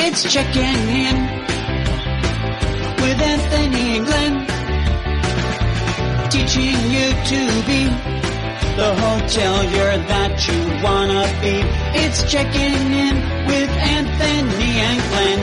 It's checking in with Anthony and Glenn, teaching you to be the hotelier that you wanna be. It's checking in with Anthony and Glenn.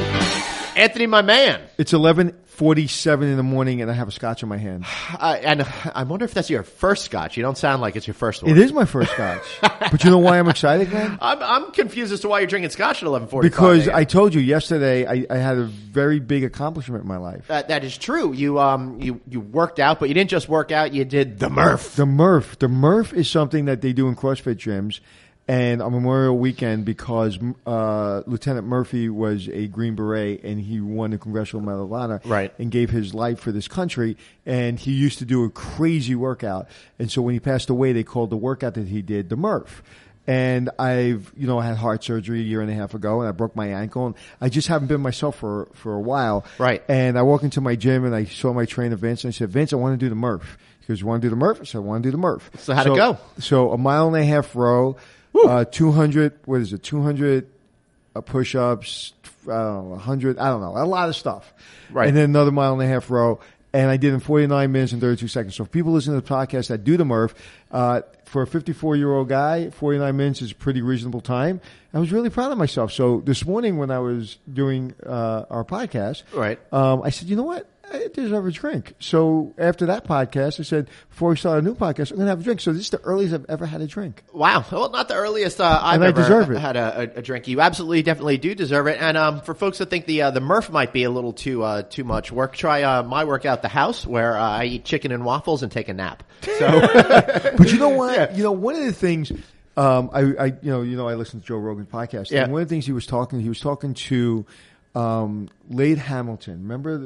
Anthony, my man. It's 11:47 in the morning, and I have a scotch in my hand. And I wonder if that's your first scotch. You don't sound like it's your first one. It is my first scotch. But you know why I'm excited, Glenn? I'm confused as to why you're drinking scotch at 11:45. Because I told you yesterday I had a very big accomplishment in my life. That is true. You worked out, but you didn't just work out. You did the Murph. The Murph. The Murph is something that they do in CrossFit gyms. And on Memorial Weekend, because Lieutenant Murphy was a Green Beret and he won the Congressional Medal of Honor, right, and gave his life for this country, and he used to do a crazy workout. And so when he passed away, they called the workout that he did the Murph. And I had heart surgery a year and a half ago, and I broke my ankle, and I just haven't been myself for a while. Right. And I walked into my gym, and I saw my trainer, Vince, and I said, Vince, I want to do the Murph. He goes, you want to do the Murph? I said, I want to do the Murph. So how'd it go? So 1.5 mile row. 200, what is it? 200 push-ups, 100, I don't know, a lot of stuff. Right. And then another 1.5 mile row. And I did in 49 minutes and 32 seconds. So if people listen to the podcast that do the Murph, for a 54-year-old guy, 49 minutes is a pretty reasonable time. I was really proud of myself. So this morning when I was doing our podcast, right, I said, you know what? I deserve a drink. So after that podcast, I said, before we start a new podcast, I'm going to have a drink. So this is the earliest I've ever had a drink. Wow. Well, not the earliest I've ever had a drink. You absolutely, definitely do deserve it. And for folks that think the Murph might be a little too much work, try my workout at the house where I eat chicken and waffles and take a nap. So, but you know what? Yeah. You know, one of the things I listen to Joe Rogan's podcast. Yeah. And one of the things he was talking to Lade Hamilton. Remember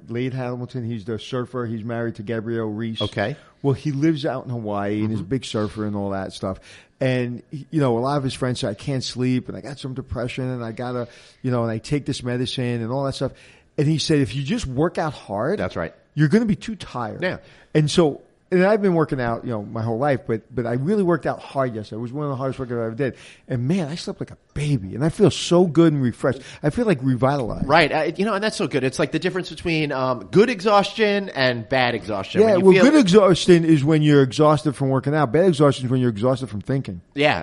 Lade Hamilton? He's the surfer. He's married to Gabrielle Reese. Okay. Well, he lives out in Hawaii and he's a big surfer and all that stuff. And, a lot of his friends say, I can't sleep and I got some depression and I gotta, and I take this medicine and all that stuff. And he said, if you just work out hard. That's right. You're going to be too tired. Yeah. And so, and I've been working out, my whole life, but I really worked out hard yesterday. It was one of the hardest workouts I ever did. And man, I slept like a baby, and I feel so good and refreshed. I feel like revitalized. Right. And that's so good. It's like the difference between good exhaustion and bad exhaustion. Yeah, good exhaustion is when you're exhausted from working out. Bad exhaustion is when you're exhausted from thinking. Yeah.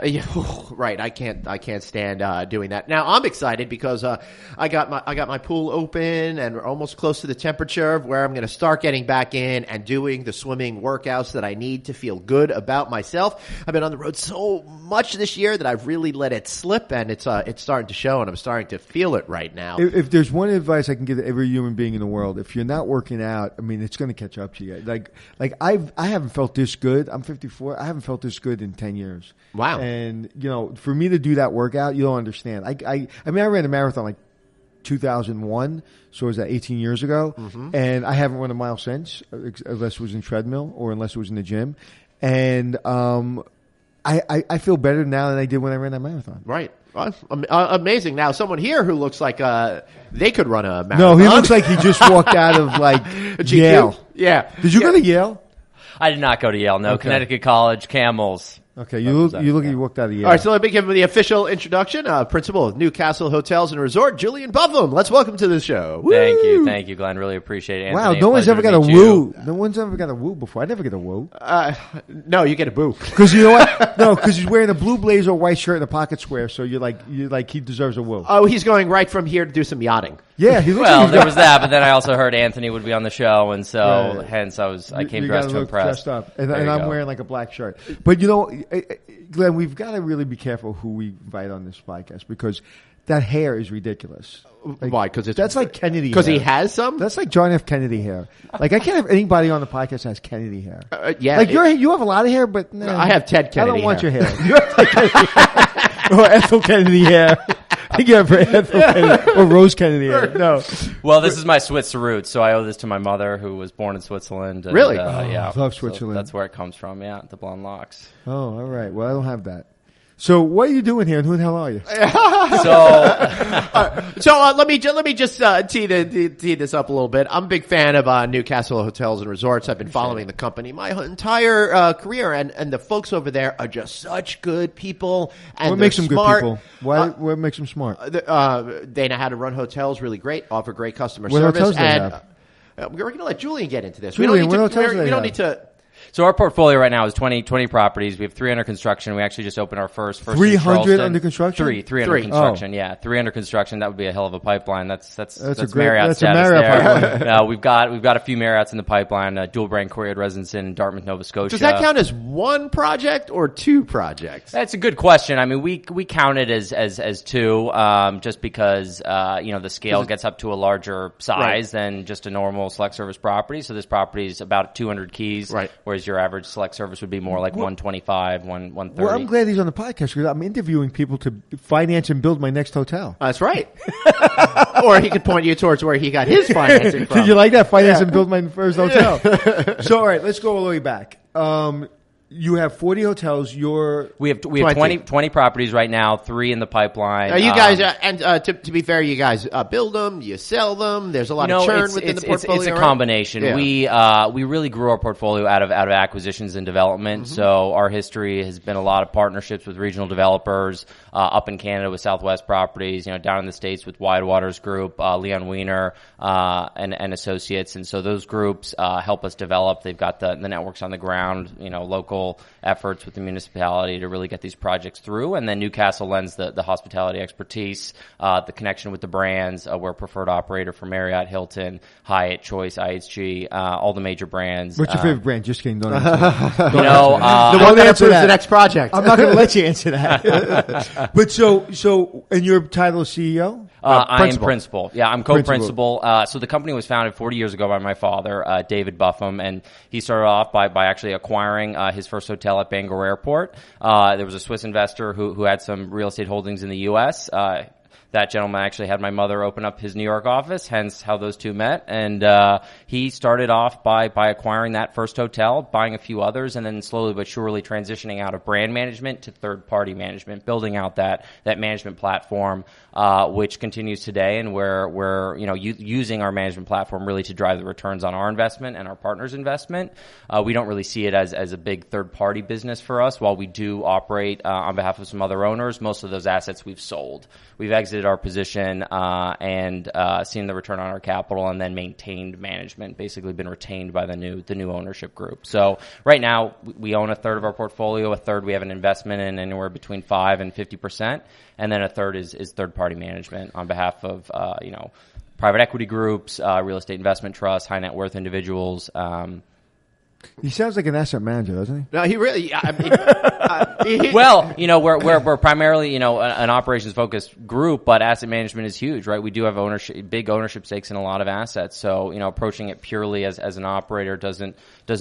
Right. I can't stand doing that. Now I'm excited because I got my pool open and we're almost close to the temperature where I'm going to start getting back in and doing the swimming workouts that I need to feel good about myself. I've been on the road so much this year that I've really let it slip, and it's starting to show, and I'm starting to feel it right now. If there's one advice I can give to every human being in the world, if you're not working out, I mean, it's going to catch up to you. Like I haven't felt this good. I'm 54. I haven't felt this good in 10 years. Wow. And for me to do that workout, you don't understand. I ran a marathon like 2001, so was that 18 years ago? Mm-hmm. And I haven't run a mile since, unless it was in treadmill or unless it was in the gym. And I feel better now than I did when I ran that marathon. Right. Amazing. Now, someone here who looks like they could run a marathon. No, he looks like he just walked out of Yale. Yeah. Did you go to Yale? I did not go to Yale. No, okay. Connecticut College, Camels. Okay, you look like you walked out of Yale. All right, so let me give him the official introduction. Principal of Newcastle Hotels and Resort, Julian Buffam. Let's welcome to the show. Woo! Thank you, Glenn. Really appreciate it. Anthony, wow, no one's ever got a woo. No one's ever got a woo before. I never get a woo. No, you get a boo. Because you know what? No, because he's wearing a blue blazer, white shirt, and a pocket square. So you're like he deserves a woo. Oh, he's going right from here to do some yachting. Yeah, he looks there was that, but then I also heard Anthony would be on the show, and so hence I came dressed to impress. Dressed up, and I'm wearing like a black shirt. But Glenn, we've got to really be careful who we invite on this podcast because that hair is ridiculous. Why? Because that's like Kennedy. Because he has some. That's like John F. Kennedy hair. Like I can't have anybody on the podcast that has Kennedy hair. Yeah, like you have a lot of hair, but no, I have Ted Kennedy. I don't want your hair. You have Ted Kennedy hair. Or Ethel Kennedy hair. I think you have Ethel Kennedy or Rose Kennedy hair. No. Well, this is my Swiss roots, so I owe this to my mother, who was born in Switzerland. And, really? Yeah. I love Switzerland. So that's where it comes from. Yeah, the blonde locks. Oh, all right. Well, I don't have that. So what are you doing here, and who the hell are you? So let me just tee this up a little bit. I'm a big fan of Newcastle Hotels and Resorts. I've been following the company my entire career, and the folks over there are just such good people. And what makes them smart. good people? What makes them smart? They know how to run hotels really great, offer great customer What service, hotels do they and have? we're going to let Julian get into this. Julian, we what hotels do they don't have? need to. So our portfolio right now is 20 properties. We have 3 under construction. We actually just opened our first 300 under construction? Three under construction. Yeah, 3 under construction. That would be a hell of a pipeline. That's a Marriott that's a status Marriott there. pipeline. We've got a few Marriotts in the pipeline. Dual brand Courtyard residence in Dartmouth, Nova Scotia. Does that count as one project or 2 projects? That's a good question. I mean, we count it as 2, just because the scale gets up to a larger size than just a normal select service property. So this property is about 200 keys, right? Whereas your average select service would be more like 125, 130. Well, I'm glad he's on the podcast because I'm interviewing people to finance and build my next hotel. That's right. Or he could point you towards where he got his financing from. Did you like that? Finance and build my first hotel. So, all right, let's go all the way back. You have 40 hotels. We have 20 properties right now, 3 in the pipeline. You guys, to be fair, you guys build them, you sell them. There's a lot of churn within the portfolio. It's a combination. Yeah. We really grew our portfolio out of acquisitions and development. Mm-hmm. So our history has been a lot of partnerships with regional developers up in Canada with Southwest Properties. Down in the States with Wide Waters Group, Leon Wiener and associates. And so those groups help us develop. They've got the networks on the ground. Local efforts with the municipality to really get these projects through, and then Newcastle lends the hospitality expertise, the connection with the brands. We're a preferred operator for Marriott, Hilton, Hyatt, Choice, IHG, all the major brands. What's your favorite brand? Just kidding. Don't answer that. The one that approves the next project. I'm not going to let you answer that. But so, and your title is CEO? I am principal. Yeah, I'm co-principal. So the company was founded 40 years ago by my father, David Buffam, and he started off by actually acquiring his first hotel at Bangor Airport. There was a Swiss investor who had some real estate holdings in the U.S. That gentleman actually had my mother open up his New York office, hence how those two met. And he started off by acquiring that first hotel, buying a few others, and then slowly but surely transitioning out of brand management to third-party management, building out that management platform, which continues today, and we're using our management platform really to drive the returns on our investment and our partners' investment. We don't really see it as a big third-party business for us. While we do operate on behalf of some other owners, most of those assets we've sold. We've exited our position and seen the return on our capital, and then maintained management, basically been retained by the new ownership group. So right now we own a third of our portfolio, a third we have an investment in, anywhere between 5% and 50%, and then a third is third-party management on behalf of private equity groups, real estate investment trusts, high net worth individuals. He sounds like an asset manager, doesn't he? No, he really. Well, we're primarily an operations focused group, but asset management is huge, right? We do have big ownership stakes in a lot of assets. So approaching it purely as an operator doesn't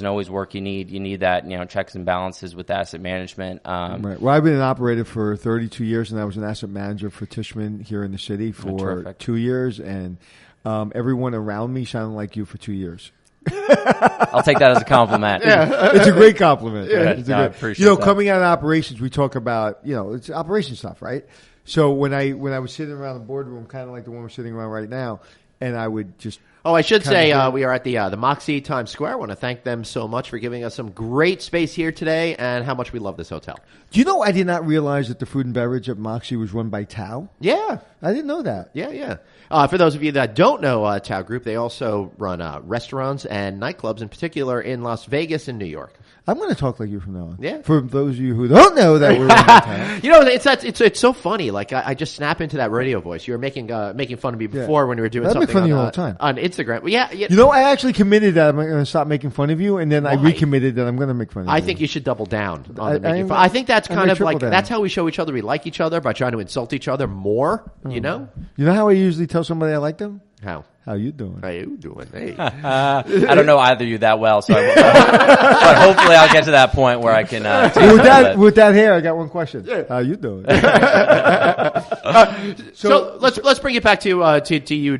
always work. You need that checks and balances with asset management. Right. Well, I've been an operator for 32 years, and I was an asset manager for Tishman here in the city for 2 years, and everyone around me sounded like you for 2 years. I'll take that as a compliment. Yeah. It's a great compliment. Yeah, I appreciate that. Coming out of operations, we talk about, it's operation stuff, right? So when I was sitting around the boardroom, kind of like the one we're sitting around right now, and I would just... Oh, I should say we are at the Moxie Times Square. I want to thank them so much for giving us some great space here today, and how much we love this hotel. Do you know I did not realize that the food and beverage at Moxie was run by Tao? Yeah. I didn't know that. Yeah. For those of you that don't know Tao Group, they also run restaurants and nightclubs, in particular in Las Vegas and New York. I'm going to talk like you from now on. Yeah. For those of you who don't know that we're run by Tao. It's so funny. Like I just snap into that radio voice. You were making fun of me before when we were doing something. I make fun of you all the time on Instagram. Well, yeah. I actually committed that I'm going to stop making fun of you, and then I recommitted that I'm going to make fun of you. I think you should double down on the making fun. I think that's kind of like that's how we show each other we like each other, by trying to insult each other more. You know how I usually tell somebody I like them? How you doing? How you doing? Hey. I don't know either of you that well, so but hopefully I'll get to that point where I can. With that hair, I got one question. Yeah. How you doing? So let's bring it back to you,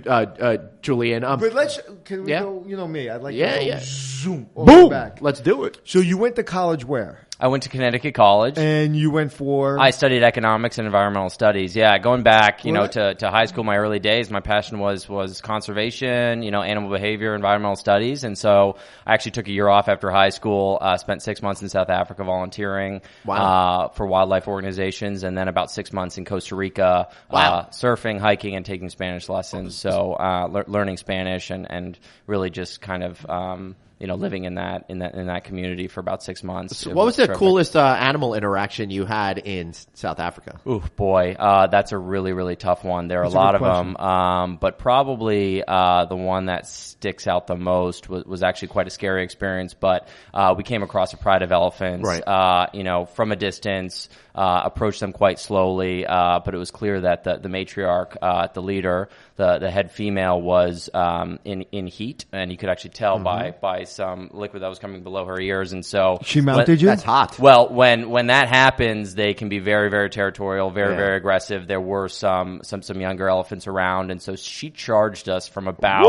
Julian. But can we go? Me. I'd like to go zoom boom back. Let's do it. So you went to college where? I went to Connecticut College. And you went for? I studied economics and environmental studies. Yeah, going back, What? to high school, my early days, my passion was conservation, animal behavior, environmental studies. And so I actually took a year off after high school, spent 6 months in South Africa volunteering for wildlife organizations, and then about 6 months in Costa Rica, surfing, hiking, and taking Spanish lessons. So learning Spanish and really just kind of living in that community for about 6 months. So what was the coolest animal interaction you had in South Africa? Ooh, boy, that's a really, really tough one. There are a lot of them, but probably the one that sticks out the most was actually quite a scary experience. But we came across a pride of elephants, from a distance, approached them quite slowly, but it was clear that the matriarch, the leader, the head female was in heat, and you could actually tell by some liquid that was coming below her ears. And so she mounted you? That's hot. Well, when that happens, they can be very, very territorial, very, very aggressive. There were some younger elephants around, and so she charged us from about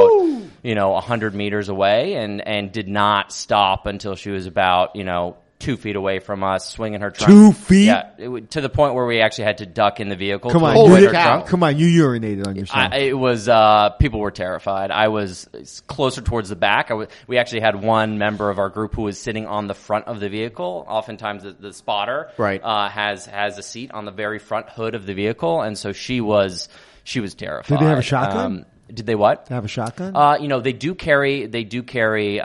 100 meters away, and did not stop until she was about 2 feet away from us, swinging her trunk. 2 feet? Yeah, to the point where we actually had to duck in the vehicle. Come on, to avoid her trunk. Come on, you urinated on yourself. It was people were terrified. I was closer towards the back. We actually had one member of our group who was sitting on the front of the vehicle. Oftentimes, the spotter has a seat on the very front hood of the vehicle, and so she was terrified. Did they have a shotgun? Did they what? Have a shotgun? They do carry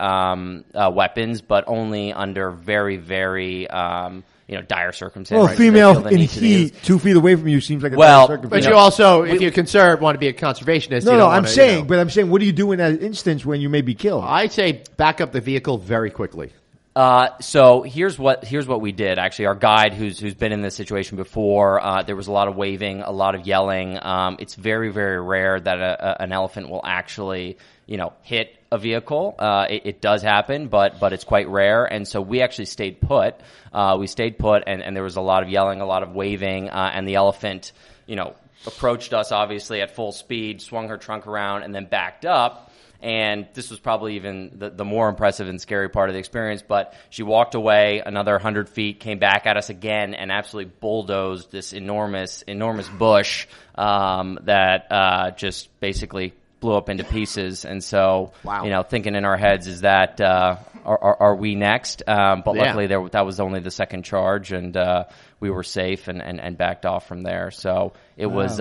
weapons, but only under very, very dire circumstances. Well, female in heat, 2 feet away from you seems like a dire circumstance. But you also, if you're concerned, want to be a conservationist. No, I'm saying, what do you do in that instance when you may be killed? I say back up the vehicle very quickly. So here's what we did. Actually, our guide, who's been in this situation before, there was a lot of waving, a lot of yelling. It's very, very rare that an elephant will actually, hit a vehicle. It does happen, but it's quite rare. And so we actually stayed put. And there was a lot of yelling, a lot of waving, and the elephant, approached us obviously at full speed, swung her trunk around, and then backed up. And this was probably even the more impressive and scary part of the experience. But she walked away another 100 feet, came back at us again, and absolutely bulldozed this enormous bush that just basically blew up into pieces. And so, thinking in our heads is that are we next? But luckily, that was only the second charge, and we were safe and backed off from there. So it was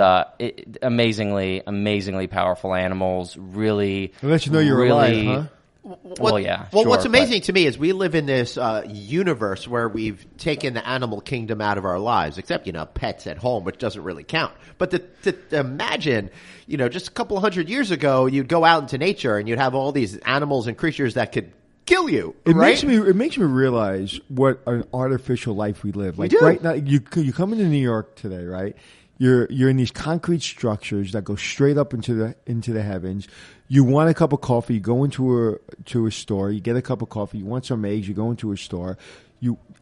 amazingly powerful animals. Really, I'll let you know you're alive, huh? What's amazing to me is we live in this universe where we've taken the animal kingdom out of our lives, except, pets at home, which doesn't really count. But to imagine, just a couple of 100 years ago, you'd go out into nature and you'd have all these animals and creatures that could kill you. It makes me realize what an artificial life we live. Like right now, you come into New York today, right? You're in these concrete structures that go straight up into the heavens. You want a cup of coffee, you go into a store, you get a cup of coffee. You want some eggs, you go into a store.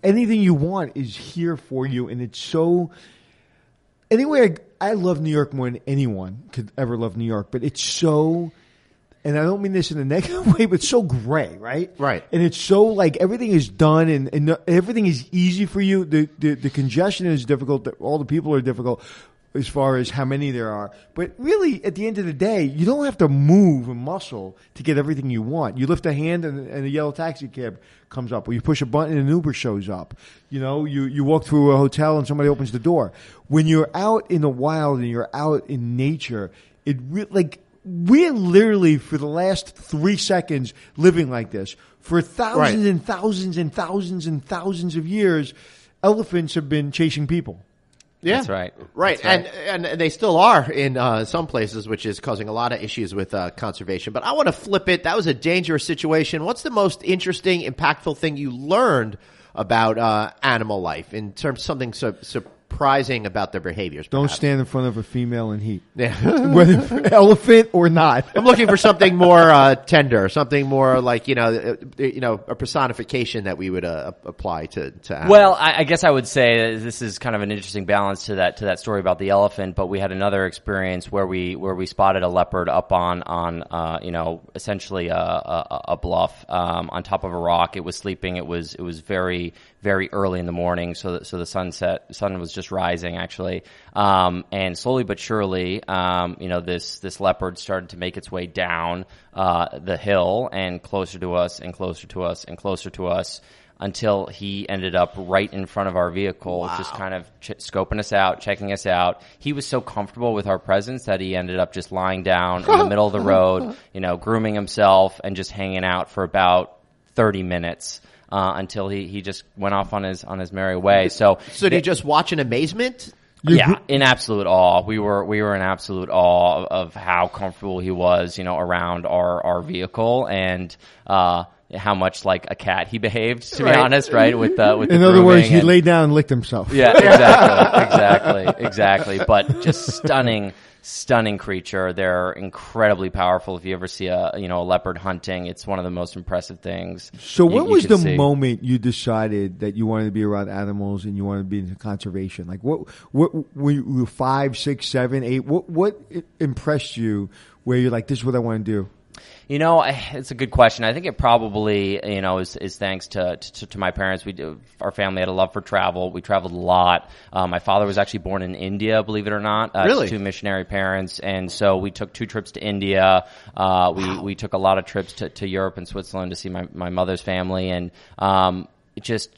Anything you want is here for you, and it's so. Anyway, I love New York more than anyone could ever love New York, but it's so. And I don't mean this in a negative way, but it's so gray, right? Right. And it's so like everything is done and everything is easy for you. The congestion is difficult. All the people are difficult as far as how many there are. But really, at the end of the day, you don't have to move and muscle to get everything you want. You lift a hand and a yellow taxi cab comes up, or you push a button and an Uber shows up. You walk through a hotel and somebody opens the door. When you're out in the wild and you're out in nature, we're literally, for the last 3 seconds, living like this. For thousands and thousands and thousands and thousands of years, elephants have been chasing people. Yeah, that's right. Right, That's and they still are in some places, which is causing a lot of issues with conservation. But I want to flip it. That was a dangerous situation. What's the most interesting, impactful thing you learned about animal life in terms of something so surprising about their behaviors. Don't perhaps. stand in front of a female in heat, Yeah. whether elephant or not. I'm looking for something more tender, something more like a personification that we would apply to animals. Well, I guess I would say this is kind of an interesting balance to that story about the elephant. But we had another experience where we spotted a leopard up on essentially a bluff on top of a rock. It was sleeping. It was very, very early in the morning, so the sun was just rising actually, and slowly but surely, this leopard started to make its way down the hill and closer to us and closer to us and closer to us until he ended up right in front of our vehicle, just kind of scoping us out, checking us out. He was so comfortable with our presence that he ended up just lying down in the middle of the road, grooming himself and just hanging out for about 30 minutes. Until he just went off on his merry way. So did you just watch in amazement? Yeah, in absolute awe. We were in absolute awe of how comfortable he was, around our vehicle and how much like a cat he behaved, to be honest, right? With the in other words, he laid down and licked himself. Yeah, exactly. But just stunning creature. They're incredibly powerful. If you ever see a leopard hunting, it's one of the most impressive things. So when was the moment you decided that you wanted to be around animals and you wanted to be into conservation? Like what when you were 5, 6, 7, 8, what impressed you where you're like, this is what I want to do? It's a good question. I think it probably, is thanks to my parents. Our family had a love for travel. We traveled a lot. My father was actually born in India, believe it or not. Really? 2 missionary parents. And so we took 2 trips to India. We took a lot of trips to Europe and Switzerland to see my mother's family. And, it just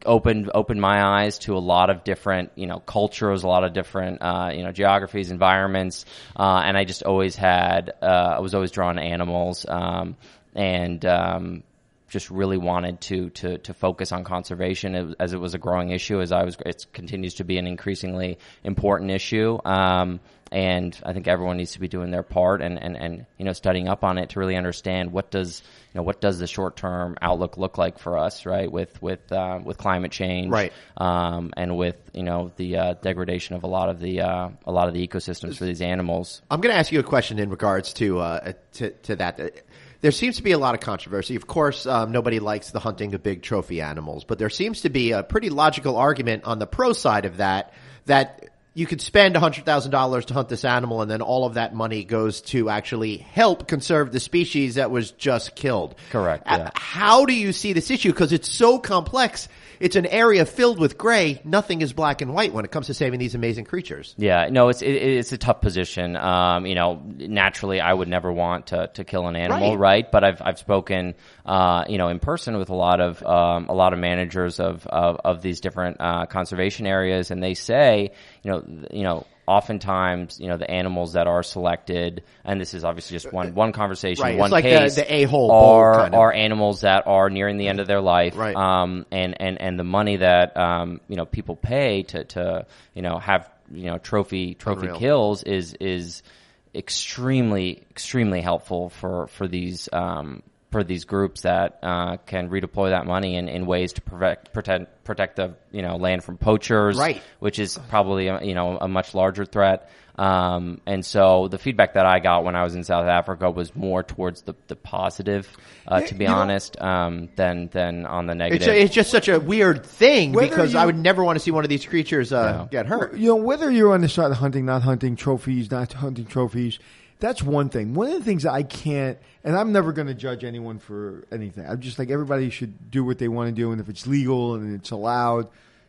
opened my eyes to a lot of different, cultures, a lot of different, geographies, environments. And I just always I was always drawn to animals, and just really wanted to focus on conservation as it was a growing issue, it continues to be an increasingly important issue. And I think everyone needs to be doing their part and studying up on it to really understand what does the short-term outlook look like for us, right? With climate change, right? And with the degradation of a lot of the ecosystems for these animals. I'm going to ask you a question in regards to that. There seems to be a lot of controversy. Of course, nobody likes the hunting of big trophy animals, but there seems to be a pretty logical argument on the pro side of that you could spend $100,000 to hunt this animal, and then all of that money goes to actually help conserve the species that was just killed. Correct. Yeah. How do you see this issue? Because it's so complex. It's an area filled with gray. Nothing is black and white when it comes to saving these amazing creatures. Yeah, no, it's a tough position. Naturally, I would never want to kill an animal, right? But I've spoken, in person with a lot of managers of these different conservation areas, and they say, oftentimes, the animals that are selected, and this is obviously just one conversation, right. one it's like case, the a-hole are animals that are nearing the end of their life, right. And the money that people pay to have trophy Unreal. kills is extremely helpful for these groups that can redeploy that money in ways to protect the land from poachers, right. which is probably a much larger threat. And so the feedback that I got when I was in South Africa was more towards the positive, to be honest, than on the negative. It's just such a weird thing because I would never want to see one of these creatures get hurt. Whether you're on the side of hunting, not hunting trophies, not hunting trophies, that's one thing. One of the things that I can't, and I'm never going to judge anyone for anything. I'm just like, everybody should do what they want to do, and if it's legal and it's allowed,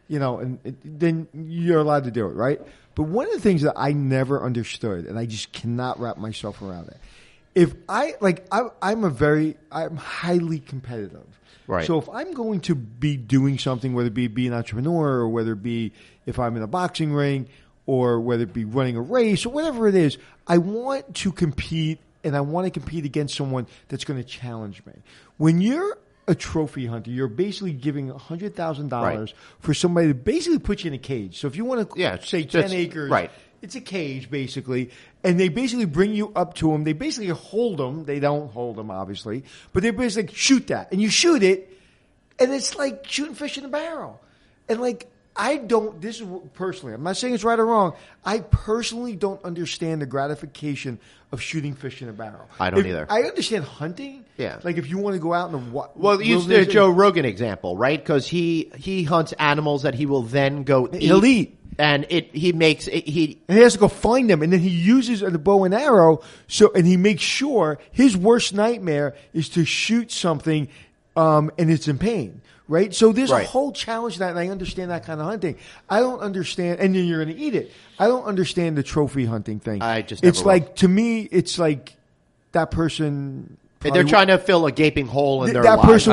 then you're allowed to do it, right? But one of the things that I never understood, and I just cannot wrap myself around it, I'm highly competitive. Right. So if I'm going to be doing something, whether it be an entrepreneur, or whether it be if I'm in a boxing ring, or whether it be running a race, or whatever it is, I want to compete, and I want to compete against someone that's going to challenge me. When you're a trophy hunter, you're basically giving $100,000 for somebody to basically put you in a cage. So if you want to say 10 acres, right. It's a cage basically, and they basically bring you up to them. They basically hold them. They don't hold them, obviously, but they basically shoot that, and you shoot it, and it's like shooting fish in a barrel. And like, I don't. This is personally. I'm not saying it's right or wrong. I personally don't understand the gratification of shooting fish in a barrel. I don't either. I understand hunting. Yeah. Like if you want to go out in the well, use the Joe Rogan example, right? Because he hunts animals that he will then go eat. He'll eat. And he has to go find them, and then he uses a bow and arrow. And he makes sure his worst nightmare is to shoot something, and it's in pain, right? So there's a whole challenge to that, and I understand that kind of hunting. I don't understand, and then you're going to eat it. I don't understand the trophy hunting thing. It's like to me, it's like that person. They're trying to fill a gaping hole in their that lives.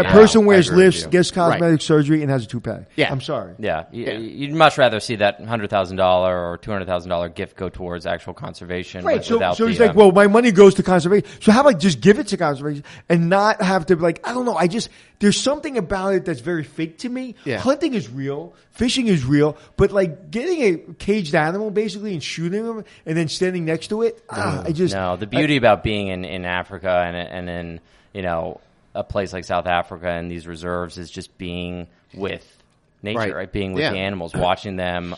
Person wears lifts, gets cosmetic surgery, and has a toupee. Yeah. I'm sorry. Yeah. You'd much rather see that $100,000 or $200,000 gift go towards actual conservation. Right. So he's like, well, my money goes to conservation. So how about I just give it to conservation and not have to be like, I don't know. There's something about it that's very fake to me. Yeah. Hunting is real. Fishing is real. But like getting a caged animal basically and shooting them and then standing next to it. The beauty about being in Africa and in, a place like South Africa and these reserves is just being with nature, right? Being with the animals, watching them,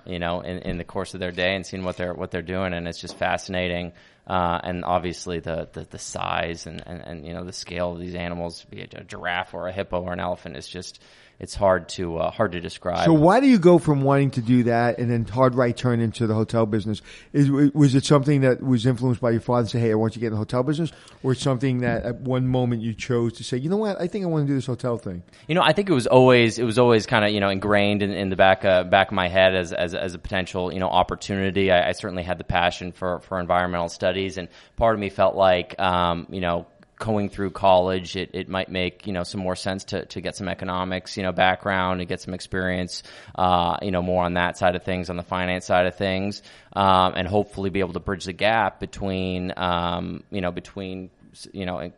in the course of their day and seeing what they're doing. And it's just fascinating. And obviously the size and the scale of these animals, be it a giraffe or a hippo or an elephant, is just, it's hard to describe. So why do you go from wanting to do that and then hard right turn into the hotel business? Was it something that was influenced by your father and say, hey, I want you to get in the hotel business? Or it's something that at one moment you chose to say, you know what, I think I want to do this hotel thing? I think it was always kind of, ingrained in the back of my head as a potential, opportunity. I certainly had the passion for environmental studies, and part of me felt like, going through college, it might make, some more sense to get some economics, background and get some experience, more on that side of things, on the finance side of things, and hopefully be able to bridge the gap between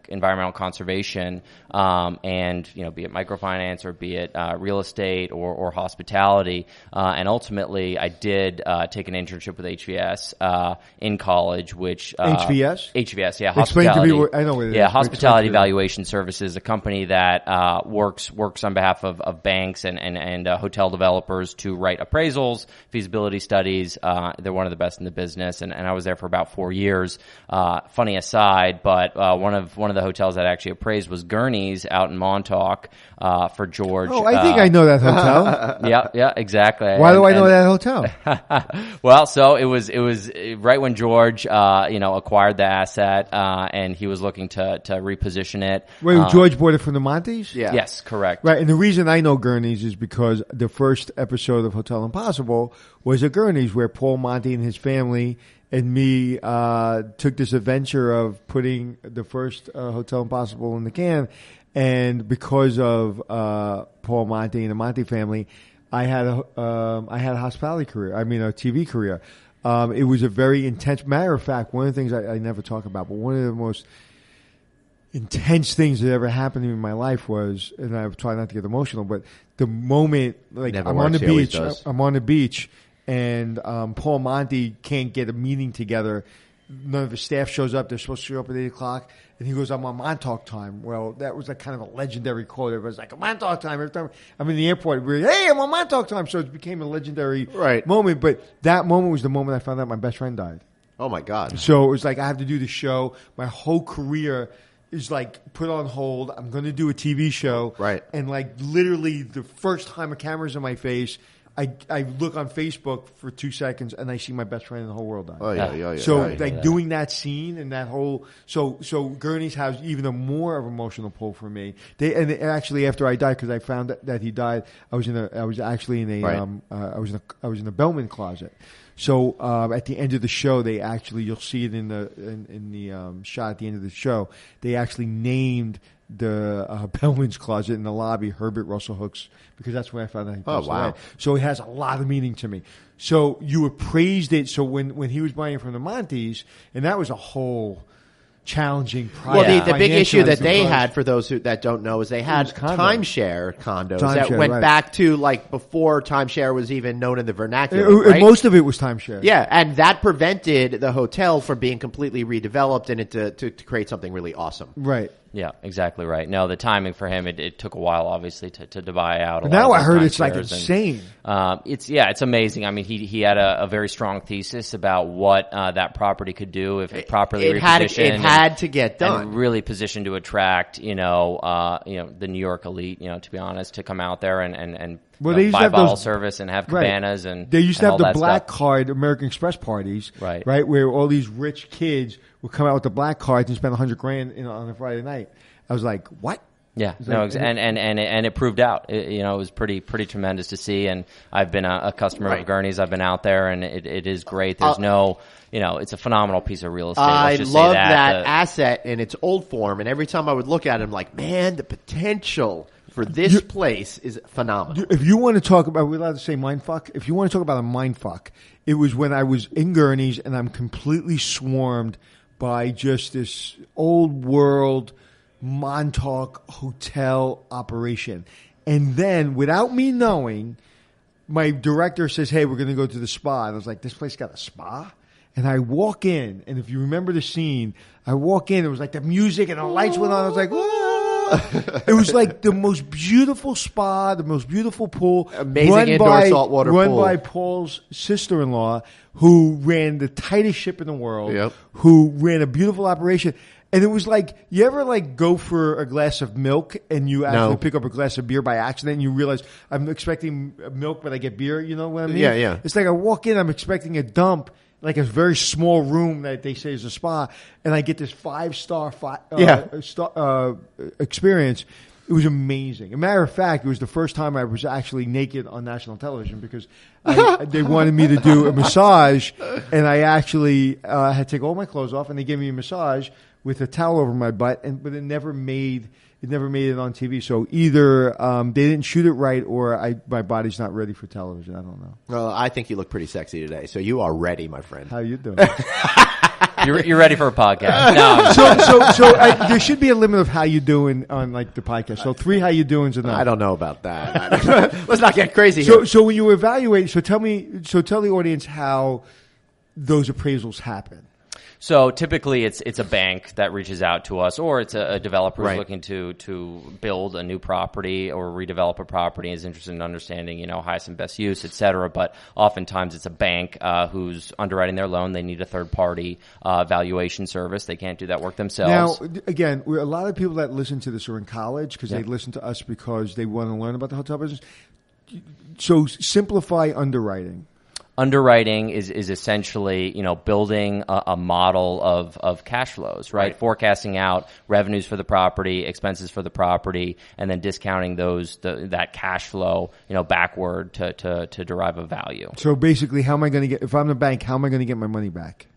environmental conservation, and, be it microfinance or be it, real estate or hospitality. And ultimately I did, take an internship with HVS, in college, which, HVS? HVS, yeah. Explain to me I know what it is. Yeah, Hospitality Valuation Services, a company that, works on behalf of banks and hotel developers to write appraisals, feasibility studies. They're one of the best in the business. And I was there for about 4 years. Funny aside, but, one of the hotels that actually appraised was Gurney's out in Montauk, for George. Oh, I think I know that hotel. Yeah, exactly. Why do I know that hotel? Well, so it was right when George, acquired the asset, and he was looking to reposition it. Wait, George bought it from the Montes? Yeah. Yes, correct. Right, and the reason I know Gurney's is because the first episode of Hotel Impossible was at Gurney's, where Paul Monty and his family and me took this adventure of putting the first Hotel Impossible in the can. And because of Paul Monty and the Monty family, I had a hospitality career. I mean, a TV career. It was a very intense. Matter of fact, one of the things I never talk about, but one of the most intense things that ever happened to me in my life was, and I try not to get emotional, but the moment, like I'm on the beach, and Paul Monty can't get a meeting together. None of his staff shows up. They're supposed to show up at 8 o'clock. And he goes, I'm on Montauk time. Well, that was kind of a legendary quote. Everybody's like, Montauk time. Every time I'm in the airport, we're like, hey, I'm on Montauk time. So it became a legendary moment. But that moment was the moment I found out my best friend died. Oh, my God. So it was like, I have to do the show. My whole career is like put on hold. I'm going to do a TV show. Right. And like literally the first time a camera's in my face, I look on Facebook for 2 seconds and I see my best friend in the whole world die. Oh yeah. So doing that scene and that whole so Gurney's has even a more of emotional pull for me. And actually after I died, because I found that he died, I was in a bellman closet. So at the end of the show, they actually, you'll see it in the shot at the end of the show, they actually named the bellman's closet in the lobby Herbert Russell Hooks, because that's when I found out he passed away. So it has a lot of meaning to me. So you appraised it. So when he was buying it from the Montes, and that was a whole challenging project. Well, the big issue that they had, for those that don't know, is they had timeshare condos that went back to like before timeshare was even known in the vernacular. Right? Most of it was timeshare. Yeah, and that prevented the hotel from being completely redeveloped and to create something really awesome. Right. Yeah, exactly right. No, the timing for him, it took a while, obviously, to buy out. But now I heard it's like insane. It's amazing. I mean, he had a very strong thesis about what that property could do if it properly repositioned. It had to get done. And really positioned to attract, the New York elite, to be honest, to come out there and buy bottle service and have cabanas and they used to have the black stuff. card American Express parties, right, where all these rich kids would come out with the black cards and spend $100,000 on a Friday night. I was like, what? Yeah, and it proved out. It was pretty tremendous to see. And I've been a customer of Gurney's. I've been out there, and it is great. There's it's a phenomenal piece of real estate. I love that asset in its old form, and every time I would look at it, I'm like, man, the potential for this place is phenomenal. If you want to talk about, we're allowed to say mindfuck. If you want to talk about a mindfuck, it was when I was in Gurney's and I'm completely swarmed by just this old world Montauk hotel operation. And then, without me knowing, my director says, hey, we're going to go to the spa. And I was like, this place got a spa? And I walk in, and if you remember the scene, I walk in, it was like the music and the lights went on. I was like, whoa. It was like the most beautiful spa, the most beautiful pool. Amazing indoor saltwater pool. Run by Paul's sister-in-law, who ran the tightest ship in the world, who ran a beautiful operation. And it was like, you ever go for a glass of milk and you actually pick up a glass of beer by accident and you realize I'm expecting milk but I get beer, you know what I mean? Yeah. It's like I walk in, I'm expecting a dump, like a very small room that they say is a spa, and I get this 5-star experience. It was amazing. As a matter of fact, it was the first time I was actually naked on national television because they wanted me to do a massage, and I actually had to take all my clothes off, and they gave me a massage with a towel over my butt, but it never made it on TV. So either they didn't shoot it right, or my body's not ready for television. I don't know. Well, I think you look pretty sexy today, so you are ready, my friend. How you doing? You're ready for a podcast. No. So there should be a limit of how you doing on the podcast. So 3 how you doing's enough. I don't know about that. Let's not get crazy here. So when you evaluate, tell the audience how those appraisals happen. So typically it's a bank that reaches out to us, or it's a developer who's looking to build a new property or redevelop a property, is interested in understanding, highest and best use, et cetera. But oftentimes it's a bank who's underwriting their loan. They need a third-party valuation service. They can't do that work themselves. Now, again, a lot of people that listen to this are in college because they listen to us because they want to learn about the hotel business. So simplify underwriting. Underwriting is essentially, building a model of cash flows, right? Forecasting out revenues for the property, expenses for the property, and then discounting that cash flow, backward to derive a value. So basically, how am I going to get, if I'm the bank, how am I going to get my money back?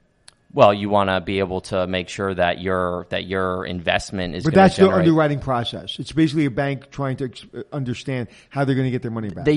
Well, you want to be able to make sure that your investment is. But that's the underwriting process. It's basically a bank trying to understand how they're going to get their money back. They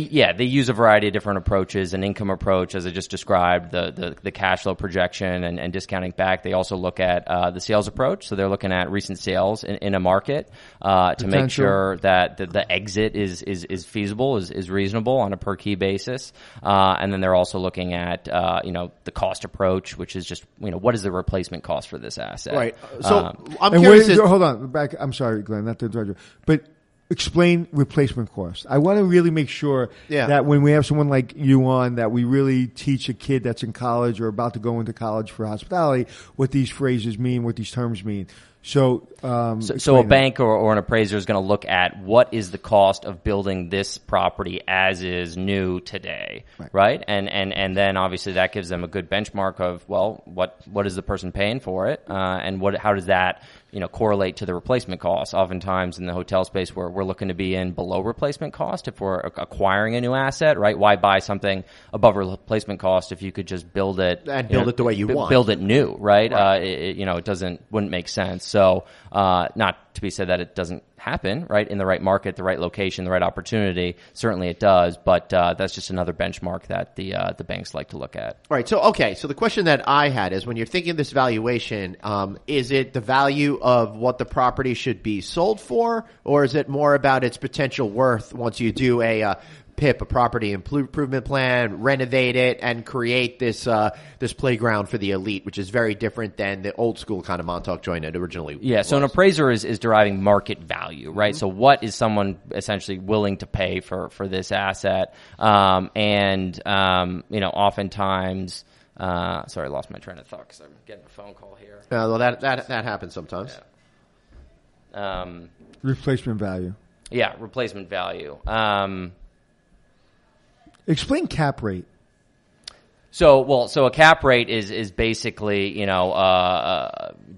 use a variety of different approaches. An income approach, as I just described, the cash flow projection and discounting back. They also look at the sales approach. So they're looking at recent sales in a market to make sure that the exit is feasible, is reasonable on a per key basis. And then they're also looking at the cost approach, which is just what is the replacement cost for this asset? Right. So I'm curious. Hold on. Back. I'm sorry, Glenn, not to interrupt you, but explain replacement cost. I want to really make sure that when we have someone like you on, that we really teach a kid that's in college or about to go into college for hospitality what these phrases mean, what these terms mean. So a bank or an appraiser is going to look at what is the cost of building this property as is new today, right? And then obviously that gives them a good benchmark of, well, what is the person paying for it, and how does that correlate to the replacement cost. Oftentimes in the hotel space, we're looking to be in below replacement cost if we're acquiring a new asset, right? Why buy something above replacement cost if you could just build it and build it the way you want, build it new, right? It wouldn't make sense. So not to be said that it doesn't happen, right? In the right market, the right location, the right opportunity, certainly it does. But that's just another benchmark that the banks like to look at. All right. So the question that I had is, when you're thinking of this valuation, is it the value of what the property should be sold for, or is it more about its potential worth once you do a PIP, a property improvement plan, renovate it, and create this playground for the elite, which is very different than the old school kind of Montauk joint it originally was. So an appraiser is deriving market value, right? So what is someone essentially willing to pay for this asset? Oftentimes, sorry, I lost my train of thought because I'm getting a phone call here. Well, that happens sometimes. Yeah. Replacement value. Yeah, replacement value. Explain cap rate. So a cap rate is basically,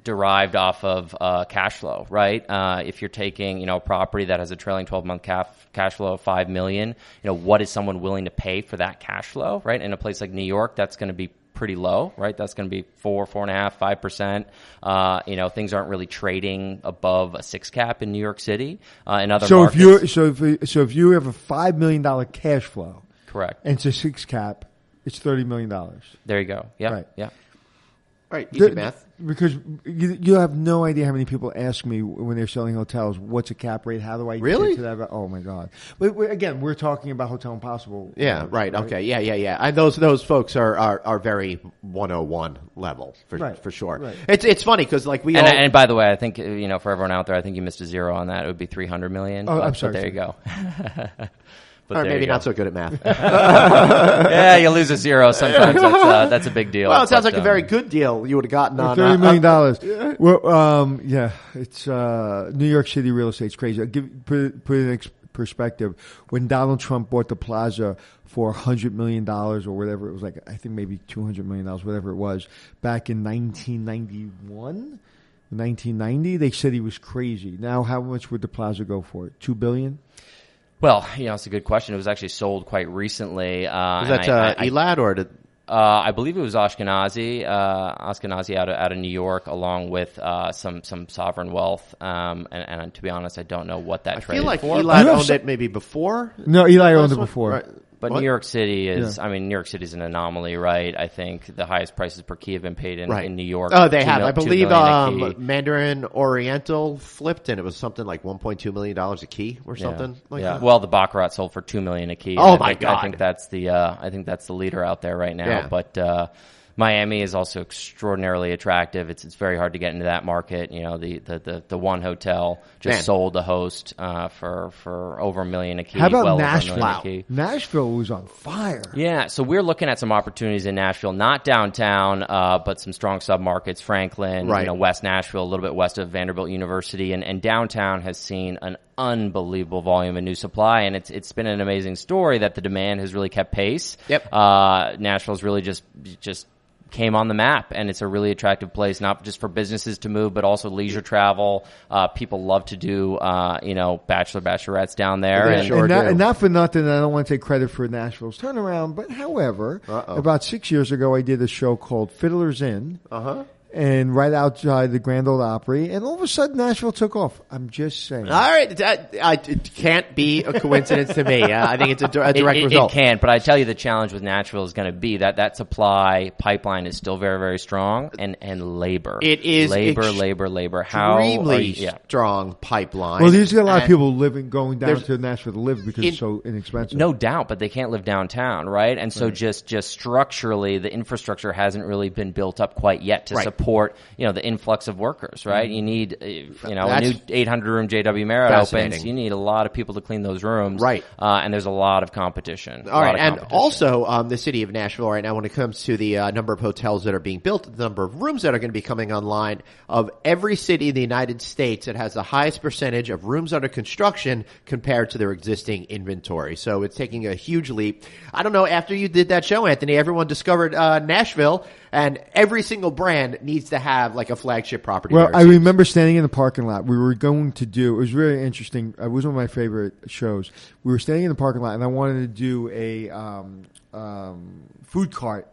derived off of cash flow, right? If you're taking, a property that has a trailing 12-month cash flow of $5 million, what is someone willing to pay for that cash flow, right? In a place like New York, that's going to be pretty low, right? That's going to be 4.5%, 5%. Things aren't really trading above a 6 cap in New York City. In other markets, if you have a $5 million cash flow, correct, and it's a 6 cap, it's $30 million. There you go. Yeah. Right. Yeah. Right. Easy math. Because you have no idea how many people ask me when they're selling hotels, what's a cap rate? How do I really? get to that? Oh my God. But again, we're talking about Hotel Impossible. Yeah. Right. Okay. Yeah. And those folks are very 101 level for sure. Right. It's funny because and by the way, I think, for everyone out there, I think you missed a zero on that. It would be 300 million. Oh, I'm sorry. But there you go. Or maybe not so good at math. Yeah, you lose a zero sometimes. That's a big deal. Well, it sounds like a very good deal you would have gotten on $30 million. Well, it's New York City real estate's crazy. I'll put it in perspective. When Donald Trump bought the Plaza for $100 million or whatever, it was like, I think maybe $200 million, whatever it was, back in 1991, 1990, they said he was crazy. Now, how much would the Plaza go for? $2 billion? Well, it's a good question. It was actually sold quite recently. Was that Elad or did? I believe it was Ashkenazi out of New York, along with some sovereign wealth. And to be honest, I don't know what that traded for. I feel like Elad owned it maybe before. No, Eli owned it before. Right. But New York City is, New York City is an anomaly, right? I think the highest prices per key have been paid in New York. Oh, they have. I believe Mandarin Oriental flipped, and it was something like $1.2 million a key or something like that. Well, the Baccarat sold for $2 million a key. Oh, my God. I think that's the leader out there right now. Yeah. But Miami is also extraordinarily attractive. It's very hard to get into that market. The one hotel just sold the host for over $1 million a key. How about well Nashville? Wow. Nashville was on fire. Yeah, so we're looking at some opportunities in Nashville, not downtown, but some strong submarkets, Franklin, West Nashville, a little bit west of Vanderbilt University, and downtown has seen an unbelievable volume of new supply, and it's been an amazing story that the demand has really kept pace. Yep. Nashville's really just came on the map, and it's a really attractive place, not just for businesses to move, but also leisure travel. People love to do, bachelorettes down there. And not for nothing, I don't want to take credit for Nashville's turnaround, but however, about 6 years ago, I did a show called Fiddler's Inn. And right outside the Grand Ole Opry, and all of a sudden Nashville took off. I'm just saying. All right, it can't be a coincidence to me. I think it's a direct result. It can't, but I tell you the challenge with Nashville is going to be that supply pipeline is still very, very strong, and labor. It is labor. Extremely strong pipeline. Well, there's a lot of people going down to Nashville to live because it's so inexpensive. No doubt, but they can't live downtown, right? And so just structurally, the infrastructure hasn't really been built up quite yet to support the influx of workers, right? You need a new 800-room JW Marriott opens. You need a lot of people to clean those rooms, right? And there's a lot of competition. All right, and also the city of Nashville right now, when it comes to the number of hotels that are being built, the number of rooms that are going to be coming online, of every city in the United States, it has the highest percentage of rooms under construction compared to their existing inventory. So it's taking a huge leap. I don't know, after you did that show, Anthony, everyone discovered Nashville, and every single brand needs to have like a flagship property. Well, I remember standing in the parking lot. We were going to do, it was really interesting. It was one of my favorite shows. We were standing in the parking lot, and I wanted to do a food cart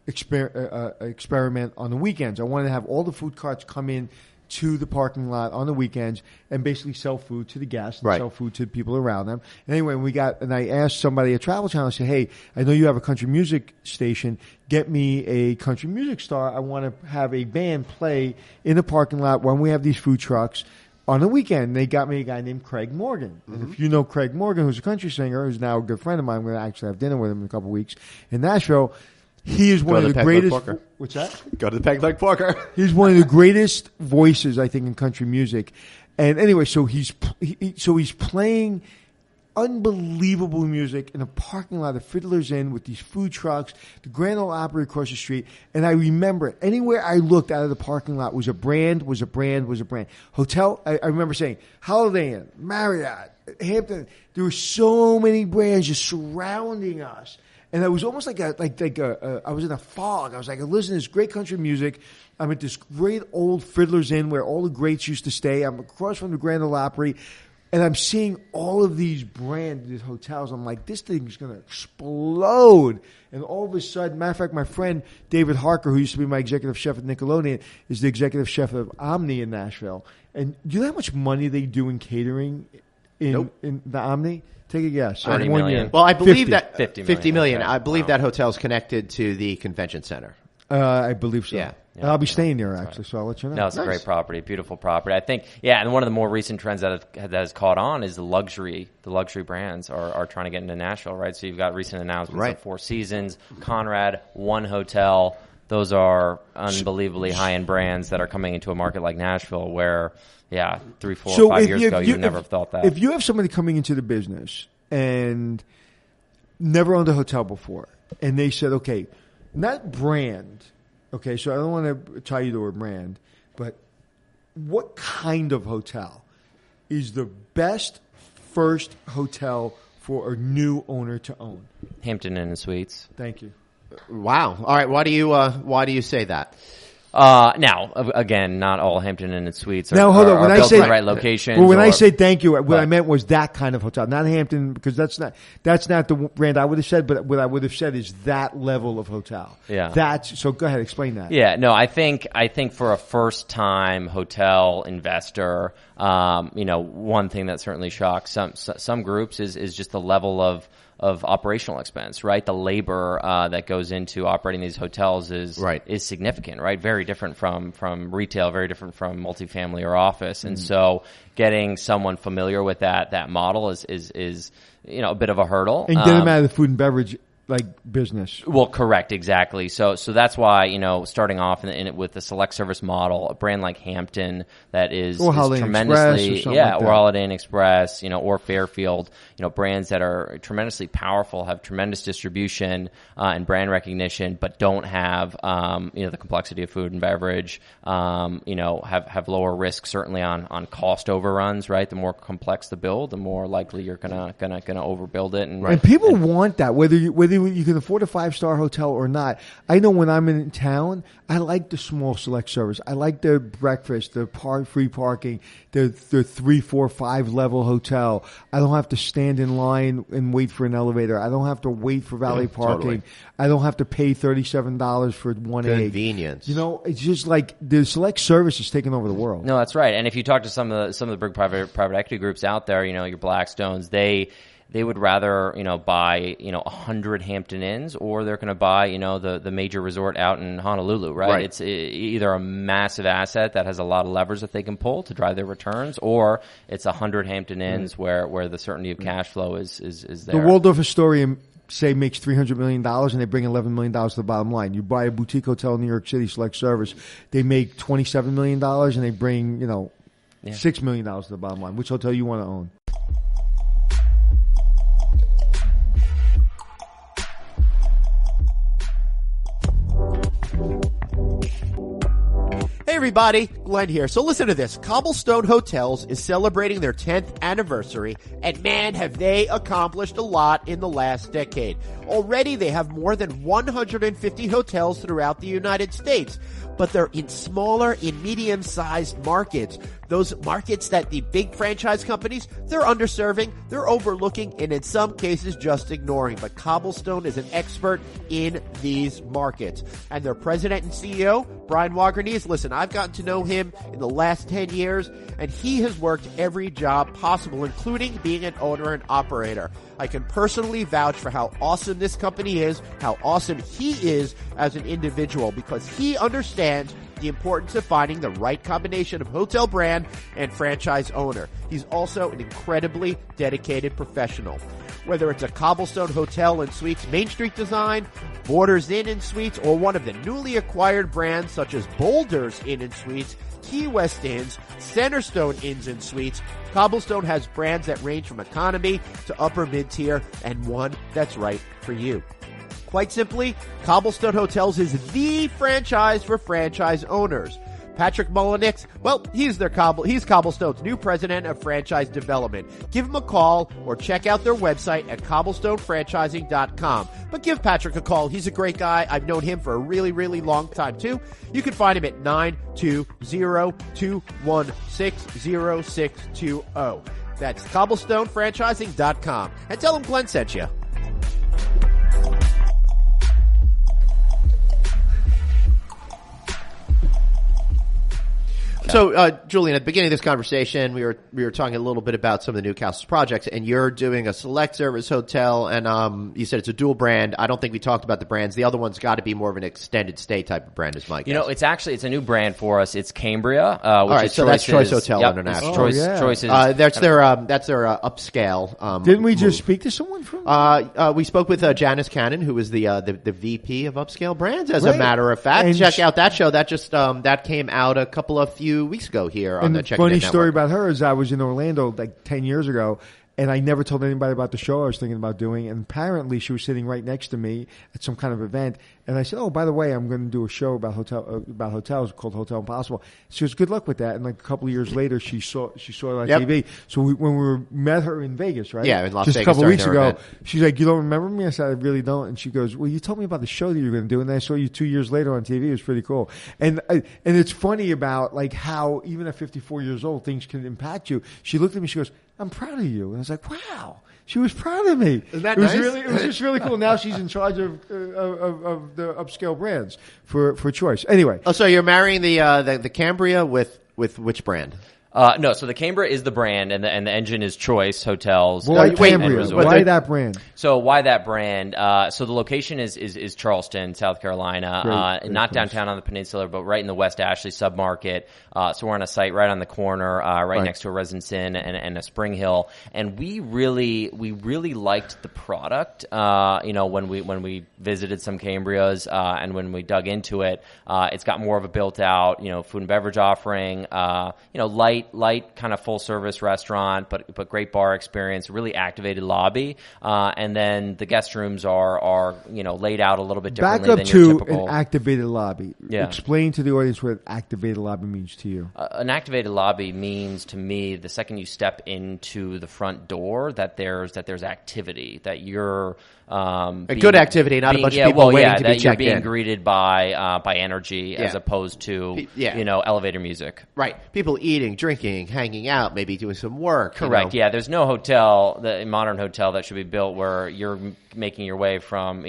experiment on the weekends. I wanted to have all the food carts come in to the parking lot on the weekends and basically sell food to the guests and sell food to the people around them. And anyway, I asked somebody at Travel Channel, I said, hey, I know you have a country music station. Get me a country music star. I want to have a band play in the parking lot when we have these food trucks. on the weekend, they got me a guy named Craig Morgan. And if you know Craig Morgan, who's a country singer, who's now a good friend of mine, I'm going to actually have dinner with him in a couple of weeks in Nashville. He is one of the greatest. What's that? Go to the Peg Leg Porker. He's one of the greatest voices, I think, in country music. And anyway, so he's playing unbelievable music in a parking lot of Fiddler's Inn with these food trucks, the Grand Ole Opry across the street. And I remember it. Anywhere I looked out of the parking lot was a brand. Hotel, I remember saying, Holiday Inn, Marriott, Hampton. There were so many brands just surrounding us. And it was almost like I was in a fog. I was like, I listen to this great country music. I'm at this great old Fiddler's Inn where all the greats used to stay. I'm across from the Grand Ole Opry. And I'm seeing all of these these hotels. I'm like, this thing's going to explode. And all of a sudden, matter of fact, my friend David Harker, who used to be my executive chef at Nickelodeon, is the executive chef of Omni in Nashville. And do you know how much money they do in catering in the Omni? Take a guess. 30 million. Well, I believe that 50 million. Okay. I believe that hotel's connected to the convention center. I believe so. Yeah. And I'll be staying there, actually, so I'll let you know. No, it's a great property, beautiful property. I think, and one of the more recent trends that has caught on is the luxury brands are trying to get into Nashville, right? So you've got recent announcements of Four Seasons, Conrad, One Hotel. Those are unbelievably high-end brands that are coming into a market like Nashville where, 3, 4, 5 years ago, you would never have thought that. If you have somebody coming into the business and never owned a hotel before, and they said, okay, not brand. Okay, so I don't want to tie you to a brand, but what kind of hotel is the best first hotel for a new owner to own? Hampton Inn and Suites. Thank you. Wow. All right. Why do you say that? Now, again, not all Hampton Inn and Suites are, now, hold on. When I say the right locations. Well, when I say thank you, what I meant was that kind of hotel, not Hampton, because that's not the brand I would have said. But what I would have said is that level of hotel. Yeah. So go ahead, explain that. Yeah. No, I think for a first time hotel investor, one thing that certainly shocks some groups is just the level of operational expense, right? The labor that goes into operating these hotels is significant, right? Very different from retail, very different from multifamily or office. And so getting someone familiar with that model is a bit of a hurdle. And get them out of the food and beverage business. Well, correct, exactly. So that's why, starting off with the select service model, a brand like Hampton that is tremendously, or Holiday Inn Express, or Fairfield, brands that are tremendously powerful, have tremendous distribution and brand recognition, but don't have, the complexity of food and beverage, have lower risk certainly on cost overruns, right? The more complex the build, the more likely you're gonna overbuild it. And people want that, whether you can afford a 5-star hotel or not. I know when I'm in town, I like the small select service. I like the breakfast, the free parking, the 3, 4, 5 level hotel. I don't have to stand in line and wait for an elevator. I don't have to wait for valet parking. Totally. I don't have to pay $37 for one egg. Convenience. It's just like the select service is taking over the world. No, that's right. And if you talk to some of the big private equity groups out there, your Blackstones, they would rather, buy, 100 Hampton Inns, or they're going to buy, the major resort out in Honolulu, right? It's either a massive asset that has a lot of levers that they can pull to drive their returns, or it's 100 Hampton Inns where the certainty of cash flow is there. The Waldorf Astoria, say, makes $300 million and they bring $11 million to the bottom line. You buy a boutique hotel in New York City, select service, they make $27 million and they bring, $6 million to the bottom line. Which hotel you want to own? Hey everybody, Glenn here. So listen to this. Cobblestone Hotels is celebrating their 10th anniversary, and man, have they accomplished a lot in the last decade. Already they have more than 150 hotels throughout the United States, but they're in smaller, in medium-sized markets. Those markets that the big franchise companies, they're underserving, they're overlooking, and in some cases just ignoring. But Cobblestone is an expert in these markets. And their president and CEO, Brian Wagernes, listen, I've gotten to know him in the last 10 years, and he has worked every job possible, including being an owner and operator. I can personally vouch for how awesome this company is, how awesome he is as an individual, because he understands the importance of finding the right combination of hotel brand and franchise owner. He's also an incredibly dedicated professional. Whether it's a Cobblestone Hotel and Suites Main Street design, Borders Inn and Suites, or one of the newly acquired brands such as Boulders Inn and Suites, Key West Inns, Centerstone Inns and Suites, Cobblestone has brands that range from economy to upper mid-tier and one that's right for you. Quite simply, Cobblestone Hotels is the franchise for franchise owners. Patrick Mullenix, well, he's Cobblestone's new president of franchise development. Give him a call or check out their website at cobblestonefranchising.com. But give Patrick a call. He's a great guy. I've known him for a really, really long time, too. You can find him at 920-216-0620. That's cobblestonefranchising.com. And tell him Glenn sent you. So, Julian, at the beginning of this conversation, we were talking a little bit about some of the Newcastle's projects, and you're doing a select service hotel, and you said it's a dual brand. I don't think we talked about the brands. The other one's got to be more of an extended stay type of brand, is my guess. It's a new brand for us. It's Cambria, which all right, is so that's Choice Hotel International. Choices. That's their upscale. Didn't we just speak to someone from? We spoke with Janice Cannon, who is the VP of Upscale Brands. As a matter of fact, and check out that show. That just that came out a few weeks ago here on the Check It In Network. Funny story about her is I was in Orlando like 10 years ago, and I never told anybody about the show I was thinking about doing. And apparently, she was sitting right next to me at some kind of event. And I said, "Oh, by the way, I'm going to do a show about hotels called Hotel Impossible." She goes, "Good luck with that." And like a couple of years later, she saw it on TV. So when we met her in Vegas, right? Yeah, in Las just Vegas, a couple of weeks ago, event. she's like, "You don't remember me?" I said, "I really don't." And she goes, "Well, you told me about the show that you were going to do, and then I saw you 2 years later on TV. It was pretty cool." And it's funny about like how even at 54 years old, things can impact you. She looked at me. She goes, "I'm proud of you," and I was like, "Wow." She was proud of me. Isn't that nice? nice? It was just really cool. Now she's in charge of the upscale brands for Choice. Anyway, so you're marrying the Cambria with which brand? No, so the Cambria is the brand, and the engine is Choice Hotels. Why Cambria? Why that brand? So why that brand? So the location is Charleston, South Carolina, not downtown on the peninsula, but right in the West Ashley submarket. So we're on a site right on the corner, right next to a Residence Inn and a Spring Hill, and we really liked the product. When we visited some Cambrias, and when we dug into it, it's got more of a built out, food and beverage offering, light kind of full service restaurant, but great bar experience, really activated lobby, and then the guest rooms are laid out a little bit differently Back up than your to typical. an activated lobby. Yeah. Explain to the audience what activated lobby means to you. An activated lobby means to me the second you step into the front door that there's activity, that you're good activity, not a bunch of people waiting to be checked in. That you're being greeted by energy as opposed to elevator music. Right, people eating, drinking, hanging out, maybe doing some work. Correct. Yeah, there's no modern hotel that should be built where you're making your way from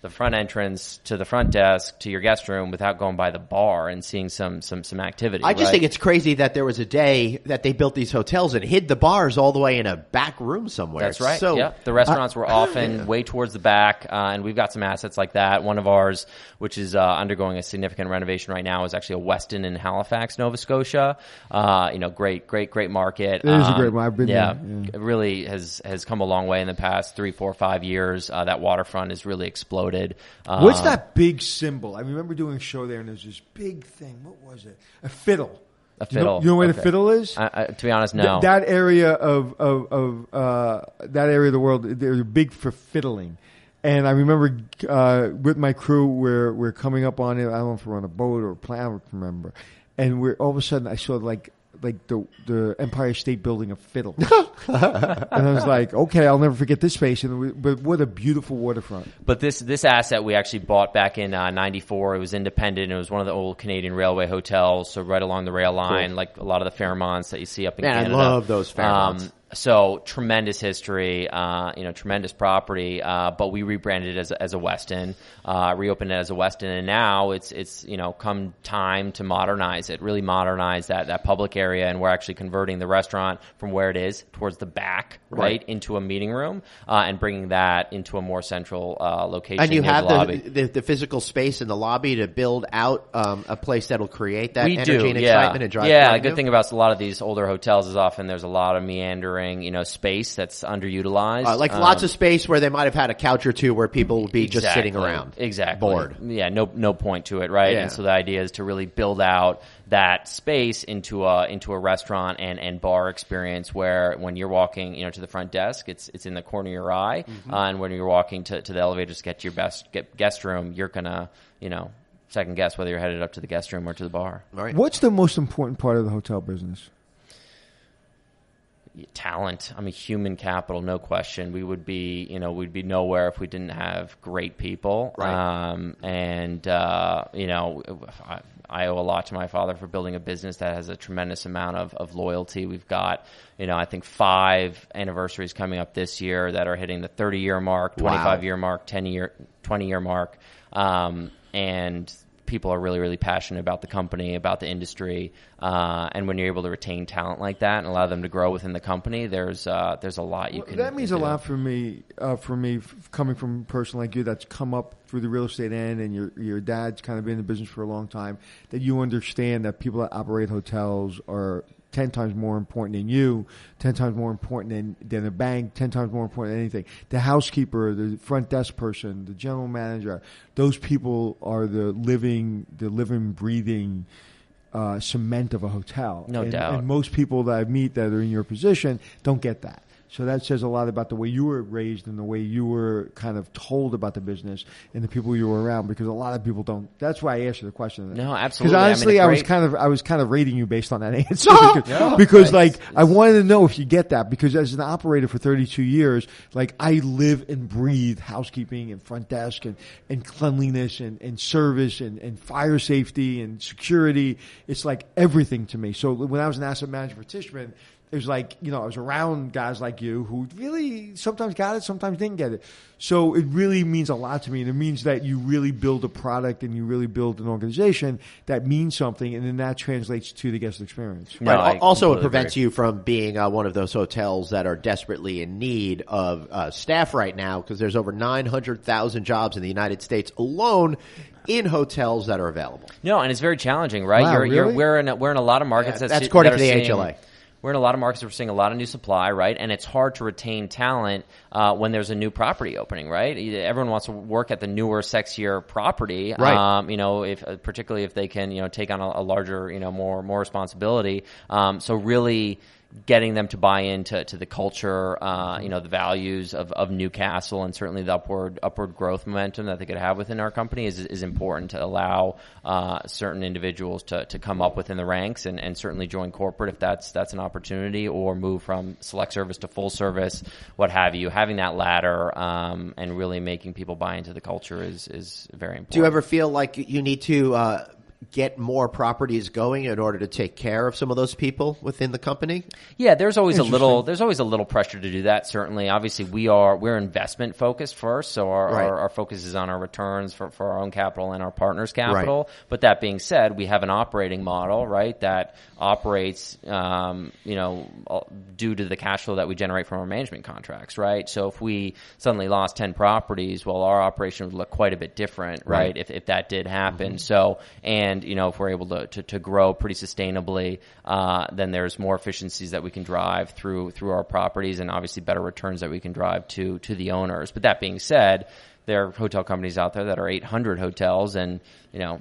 the front entrance to the front desk to your guest room without going by the bar and seeing some activity. I just think it's crazy that there was a day that they built these hotels and hid the bars all the way in a back room somewhere. That's right. So, yeah, the restaurants were often way towards the back, and we've got some assets like that. One of ours, which is undergoing a significant renovation right now, is actually a Westin in Halifax, Nova Scotia. Great market. It is a great market. I've been there. It really has come a long way in the past 3, 4, 5 years. That waterfront has really exploded. What's that big symbol? I remember doing a show there, and there's this big thing. What was it? A fiddle. A fiddle. You know where the fiddle is? To be honest, no. That area of the world, they're big for fiddling. And I remember with my crew, we're coming up on it. I don't know if we're on a boat or a plane. I don't remember. And all of a sudden, I saw like the Empire State Building a fiddle. And I was like, okay, I'll never forget this space. But what a beautiful waterfront. But this asset we actually bought back in 94. It was independent. It was one of the old Canadian Railway hotels, so right along the rail line, like a lot of the Fairmonts that you see up in Canada. I love those Fairmonts. So tremendous history, tremendous property, but we rebranded it as a Westin, reopened it as a Westin, and now it's come time to modernize it, really modernize that public area, and we're actually converting the restaurant from where it is towards the back, right, into a meeting room, and bringing that into a more central location. And you near have the lobby. the physical space in the lobby to build out a place that'll create that We energy do, and excitement and drive. Yeah, revenue? the good thing about a lot of these older hotels is often there's a lot of meandering, space that's underutilized. Lots of space where they might have had a couch or two where people would be just sitting around. Exactly. Bored. Yeah, no point to it, right? Yeah. And so the idea is to really build out that space into a restaurant and bar experience where when you're walking, to the front desk, it's in the corner of your eye, and when you're walking to the elevators to get to your guest room, you're gonna, second guess whether you're headed up to the guest room or to the bar. All right. What's the most important part of the hotel business? Talent. I mean, human capital, no question. We would be, we'd be nowhere if we didn't have great people. Right. I owe a lot to my father for building a business that has a tremendous amount of loyalty. We've got, I think 5 anniversaries coming up this year that are hitting the 30-year mark, 25-year mark, 20-year mark. And people are really, really passionate about the company, about the industry, and when you're able to retain talent like that and allow them to grow within the company, there's a lot you can. That means do. a lot for me. Coming from a person like you that's come up through the real estate end, and your dad's kind of been in the business for a long time. That you understand that people that operate hotels are 10 times more important than you, 10 times more important than a bank, 10 times more important than anything. The housekeeper, the front desk person, the general manager, those people are the living, breathing cement of a hotel. No doubt. And most people that I meet that are in your position don't get that. So that says a lot about the way you were raised and the way you were kind of told about the business and the people you were around, because a lot of people don't. That's why I asked you the question. No, absolutely. Because honestly, I was kind of rating you based on that answer. because I wanted to know if you get that, because as an operator for 32 years, I live and breathe housekeeping and front desk and cleanliness and service and fire safety and security. It's like everything to me. So when I was an asset manager for Tishman, it was I was around guys like you who really sometimes got it, sometimes didn't get it. So it really means a lot to me. And it means that you really build a product and you really build an organization that means something. And then that translates to the guest experience. No, right. Also, it prevents you from being one of those hotels that are desperately in need of staff right now, because there's over 900,000 jobs in the United States alone in hotels that are available. No, and it's very challenging, right? Wow, really? We're in a lot of markets. That's according to the HLA. We're in a lot of markets where we're seeing a lot of new supply, right? And it's hard to retain talent when there's a new property opening, right? Everyone wants to work at the newer, sexier property, right? Particularly if they can, take on a larger, more responsibility. So really getting them to buy into the culture, the values of Newcastle, and certainly the upward growth momentum that they could have within our company is important to allow certain individuals to come up within the ranks and certainly join corporate if that's an opportunity, or move from select service to full service, what have you. Having that ladder and really making people buy into the culture is very important. Do you ever feel like you need to get more properties going in order to take care of some of those people within the company? Yeah, there's always a little pressure to do that. Certainly, obviously, we're investment focused first, so our focus is on our returns for our own capital and our partners' capital. Right. But that being said, we have an operating model, right, that operates, due to the cash flow that we generate from our management contracts, right. So if we suddenly lost 10 properties, well, our operation would look quite a bit different, right, if that did happen. Mm-hmm. So and if we're able to grow pretty sustainably, then there's more efficiencies that we can drive through our properties, and obviously better returns that we can drive to the owners. But that being said, there are hotel companies out there that are 800 hotels, and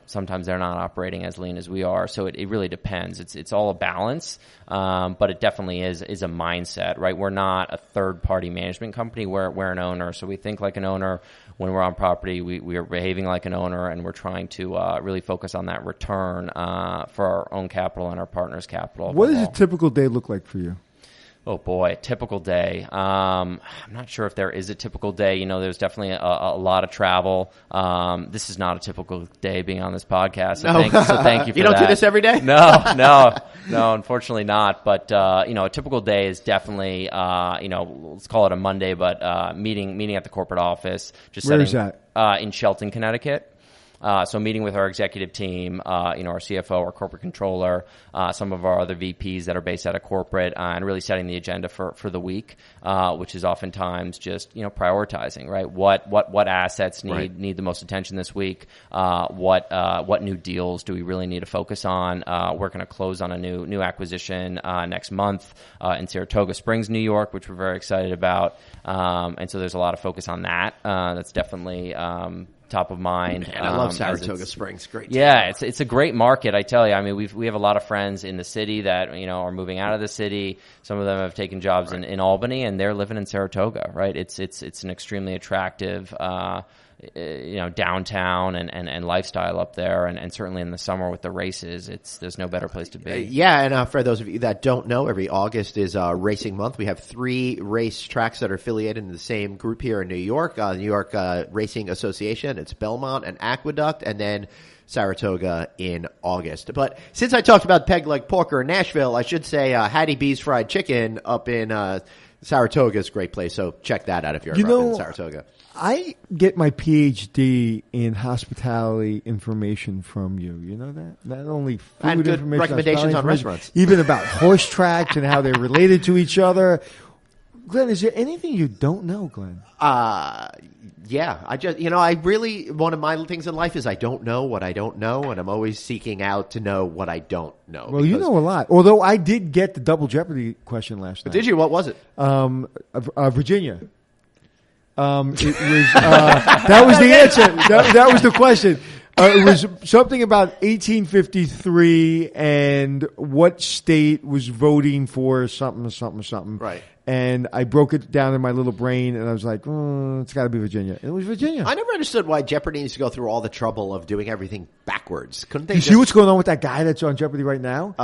sometimes they're not operating as lean as we are. So it really depends. It's all a balance, but it definitely is a mindset, right? We're not a third party management company. We're an owner, so we think like an owner. When we're on property, we are behaving like an owner, and we're trying to really focus on that return for our own capital and our partners' capital. What does a typical day look like for you? Oh boy, typical day. I'm not sure if there is a typical day. You know, there's definitely a lot of travel. This is not a typical day being on this podcast. So thank you for that. You don't do this every day? No, unfortunately not. But, a typical day is definitely, let's call it a Monday, but, meeting at the corporate office. Where is that? In Shelton, Connecticut. So meeting with our executive team, our CFO, our corporate controller, some of our other VPs that are based out of corporate, and really setting the agenda for the week, which is ofantimes just, prioritizing, right? What assets need the most attention this week? What new deals do we really need to focus on? We're going to close on a new acquisition, next month, in Saratoga Springs, New York, which we're very excited about. And so there's a lot of focus on that. That's definitely, top of mind. And I love Saratoga Springs. Great. Yeah, it's a great market, I tell you. I mean, we have a lot of friends in the city that, are moving out of the city. Some of them have taken jobs in Albany, and they're living in Saratoga, right? It's an extremely attractive downtown and lifestyle up there, and certainly in the summer with the races, there's no better place to be. Yeah, and for those of you that don't know, every August is racing month. We have 3 race tracks that are affiliated in the same group here in New York. New York Racing Association, it's Belmont and Aqueduct, and then Saratoga in August. But since I talked about Peg Leg Porker in Nashville, I should say Hattie B's Fried Chicken up in Saratoga is a great place, so check that out if you're ever up in Saratoga. I get my PhD in hospitality information from you. You know that? Not only food and good information, recommendations on restaurants. Even about horse tracks and how they're related to each other. Glenn, is there anything you don't know, Glenn? Yeah. One of my things in life is I don't know what I don't know, and I'm always seeking out to know what I don't know. Well, you know a lot. Although I did get the double Jeopardy question last night. Did you? What was it? Virginia. It was that was the answer. That was the question. It was something about 1853 and what state was voting for something. Right. And I broke it down in my little brain, and I was like, it's got to be Virginia. And it was Virginia. I never understood why Jeopardy needs to go through all the trouble of doing everything backwards. Couldn't they? You see what's going on with that guy that's on Jeopardy right now?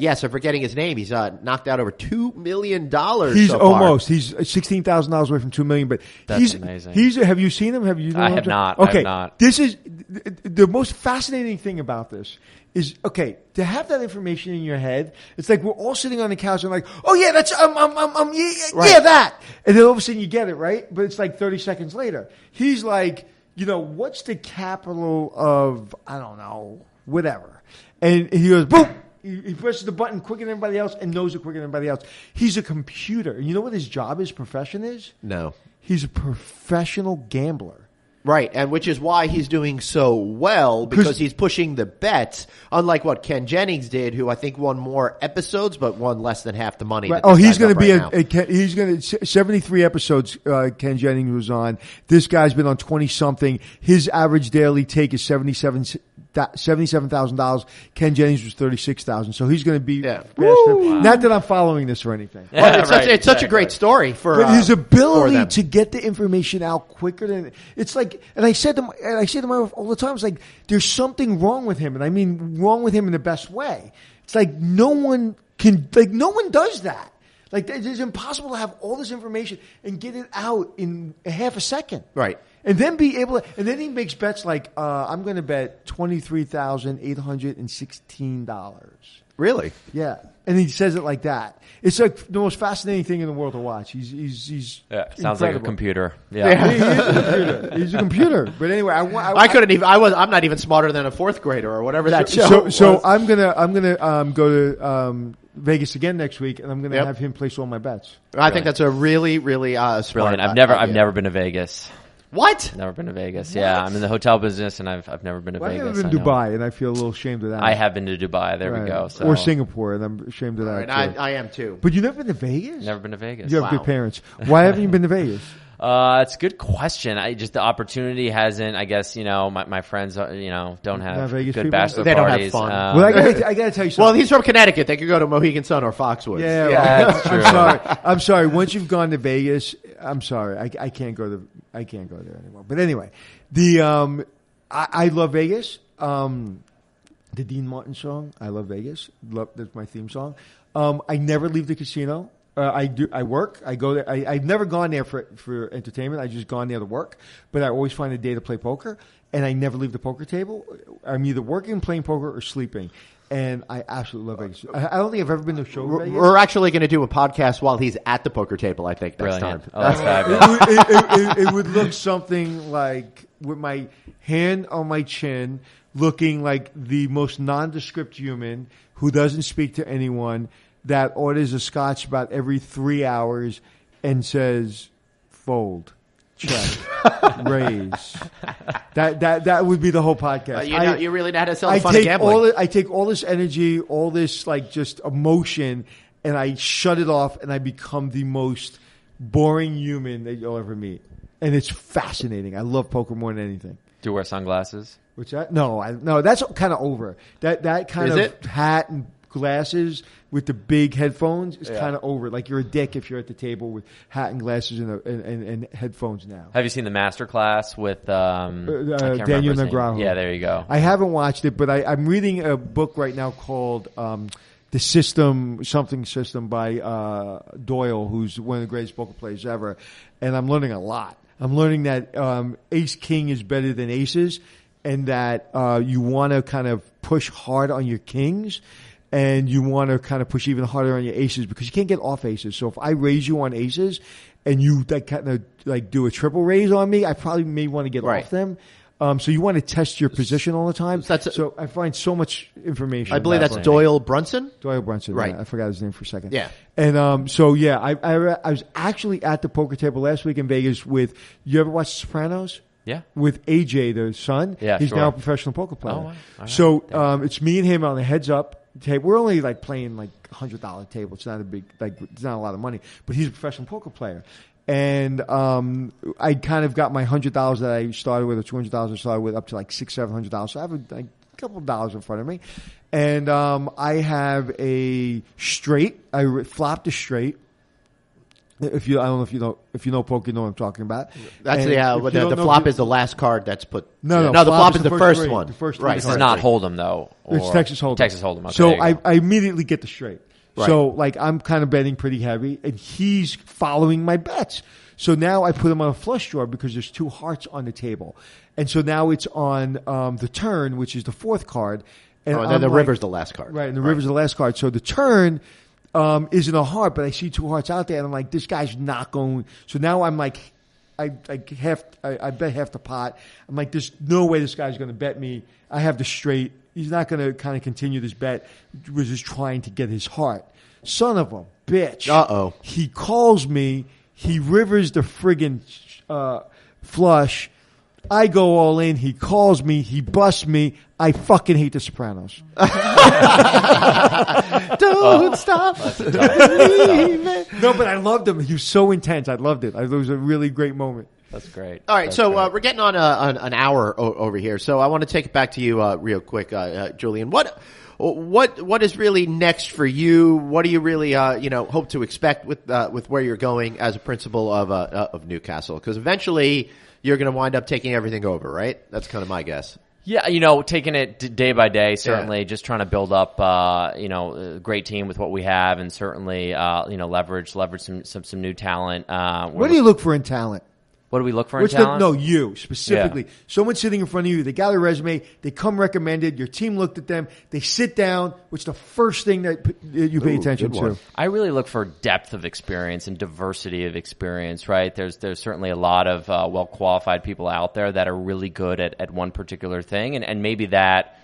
Yes, I'm forgetting his name. He's knocked out over $2 million. He's so almost. He's $16,000 away from $2 million. But that's amazing. Have you seen him? I have not. Okay, I have not. This is the most fascinating thing about this. Is okay to have that information in your head. It's like we're all sitting on the couch and like, oh yeah, that's yeah that, and then all of a sudden you get it right, but it's like 30 seconds later. He's like, what's the capital of I don't know, whatever, and he goes boom. He presses the button quicker than everybody else and knows it quicker than everybody else. He's a computer, and you know what his job, his profession is? No, he's a professional gambler. Right, and which is why he's doing so well, because he's pushing the bets, unlike what Ken Jennings did, who I think won more episodes, but won less than half the money. Right. He's going to be he's going to 73 episodes. Ken Jennings was on. This guy's been on 20-something. His average daily take is $77,000. Ken Jennings was $36,000. So he's going to be faster. Wow. Not that I'm following this or anything. Yeah, well, it's such a great story but his ability to get the information out quicker than it's like. And I say to my wife all the time, it's like there's something wrong with him, and I mean wrong with him in the best way. It's like no one does that. Like it's impossible to have all this information and get it out in a half a second. Right. And then be able to, and then he makes bets like, I'm going to bet $23,816. Really? Yeah. And he says it like that. It's like the most fascinating thing in the world to watch. He's sounds incredible. like a computer. Yeah. He is a computer. He's a computer. But anyway, I'm not even smarter than a fourth grader or whatever that show was. So I'm gonna go to Vegas again next week, and I'm gonna have him place all my bets. I think that's a really, really smart. Brilliant. I've never been to Vegas. What? Never been to Vegas. What? Yeah, I'm in the hotel business, and I've never been to Vegas. I've never been to Dubai, and I feel a little ashamed of that. I have been to Dubai. There we go. So. Or Singapore, and I'm ashamed of that. Right, I am too. But you've never been to Vegas? Never been to Vegas. You have good parents. Why haven't you been to Vegas? It's a good question. The opportunity hasn't. I guess my friends don't have Vegas good people? bachelor they parties. Don't have fun. Well, I gotta tell you something. Well, he's from Connecticut. They could go to Mohegan Sun or Foxwoods. Yeah, that's true. I'm sorry. Once you've gone to Vegas, I'm sorry. I can't go there anymore. But anyway, I love Vegas. The Dean Martin song, I love Vegas. That's my theme song. I never leave the casino. I do. I work. I go there. I've never gone there for entertainment. I've just gone there to work. But I always find a day to play poker, and I never leave the poker table. I'm either working, playing poker, or sleeping. And I absolutely love Vegas. I don't think I've ever been to a show in Vegas. We're actually going to do a podcast while he's at the poker table, I think, next Brilliant. time. Oh, that's fabulous. It would look something like with my hand on my chin, looking like the most nondescript human who doesn't speak to anyone, that orders a scotch about every 3 hours and says, fold, check, raise. That would be the whole podcast. You really know how to sell the fun of gambling. I take all this energy, all this like just emotion, and I shut it off, and I become the most boring human that you'll ever meet. And it's fascinating. I love poker more than anything. Do you wear sunglasses? What's that? No, that's kind of over. That kind Is of it? hat and glasses with the big headphones is kind of over. Like you're a dick if you're at the table with hat and glasses and headphones now. Have you seen the master class with Daniel Negraho? Negraho? Yeah, there you go. I haven't watched it, but I'm reading a book right now called The System by Doyle, who's one of the greatest poker players ever, and I'm learning a lot. I'm learning that ace king is better than aces, and that you want to kind of push hard on your kings, and you want to kind of push even harder on your aces because you can't get off aces. So if I raise you on aces and you kind of like do a triple raise on me, I probably may want to get off them. So you want to test your position all the time. So I find so much information. I believe that's Doyle Brunson. Doyle Brunson, right? I forgot his name for a second. Yeah, and I was actually at the poker table last week in Vegas with. You ever watch The Sopranos? Yeah. With AJ, the son. Yeah, he's sure. now a professional poker player. Oh, wow. All right. So it's me and him on the heads up table. We're only like playing like $100 table. It's not a big it's not a lot of money, but he's a professional poker player. And I kind of got my $100 that I started with, or $200 I started with, up to like $600-700. So I have a couple of dollars in front of me, and I have a straight. I flopped a straight. I don't know if you know poker, you know what I'm talking about. That's the flop is the last card that's put. No, the flop is the first one. The first right. This This is not Hold'em though. It's Texas Hold'em. Texas Hold'em. Okay, so I immediately get the straight. Right. So like I'm kind of betting pretty heavy, and he's following my bets. So now I put him on a flush draw because there's two hearts on the table, and so now it's on the turn, which is the fourth card. And then the river's the last card. Right, and the river's the last card. So the turn isn't a heart, but I see two hearts out there, and I'm like, this guy's not going. So now I'm like, I bet half the pot. I'm like, there's no way this guy's going to bet me. I have the straight. He's not going to kind of continue this bet. We're just trying to get his heart. Son of a bitch. Uh-oh. He calls me. He rivers the friggin' flush. I go all in. He calls me. He busts me. I fucking hate The Sopranos. Don't stop believing. No, but I loved him. He was so intense. I loved it. It was a really great moment. That's great. All right, That's so great. we're getting on an hour over here. So I want to take it back to you real quick, Julian. What is really next for you? What do you really hope to expect with where you're going as a principal of Newcastle? Because eventually you're going to wind up taking everything over, right? That's kind of my guess. Yeah, taking it day by day, certainly just trying to build up, a great team with what we have, and certainly, leverage some new talent. What do you look for in talent? What do we look for in talent? You specifically. Yeah. Someone sitting in front of you, they got a resume, they come recommended, your team looked at them, they sit down. What's the first thing that you pay attention to? I really look for depth of experience and diversity of experience, right? There's certainly a lot of well-qualified people out there that are really good at one particular thing, and maybe that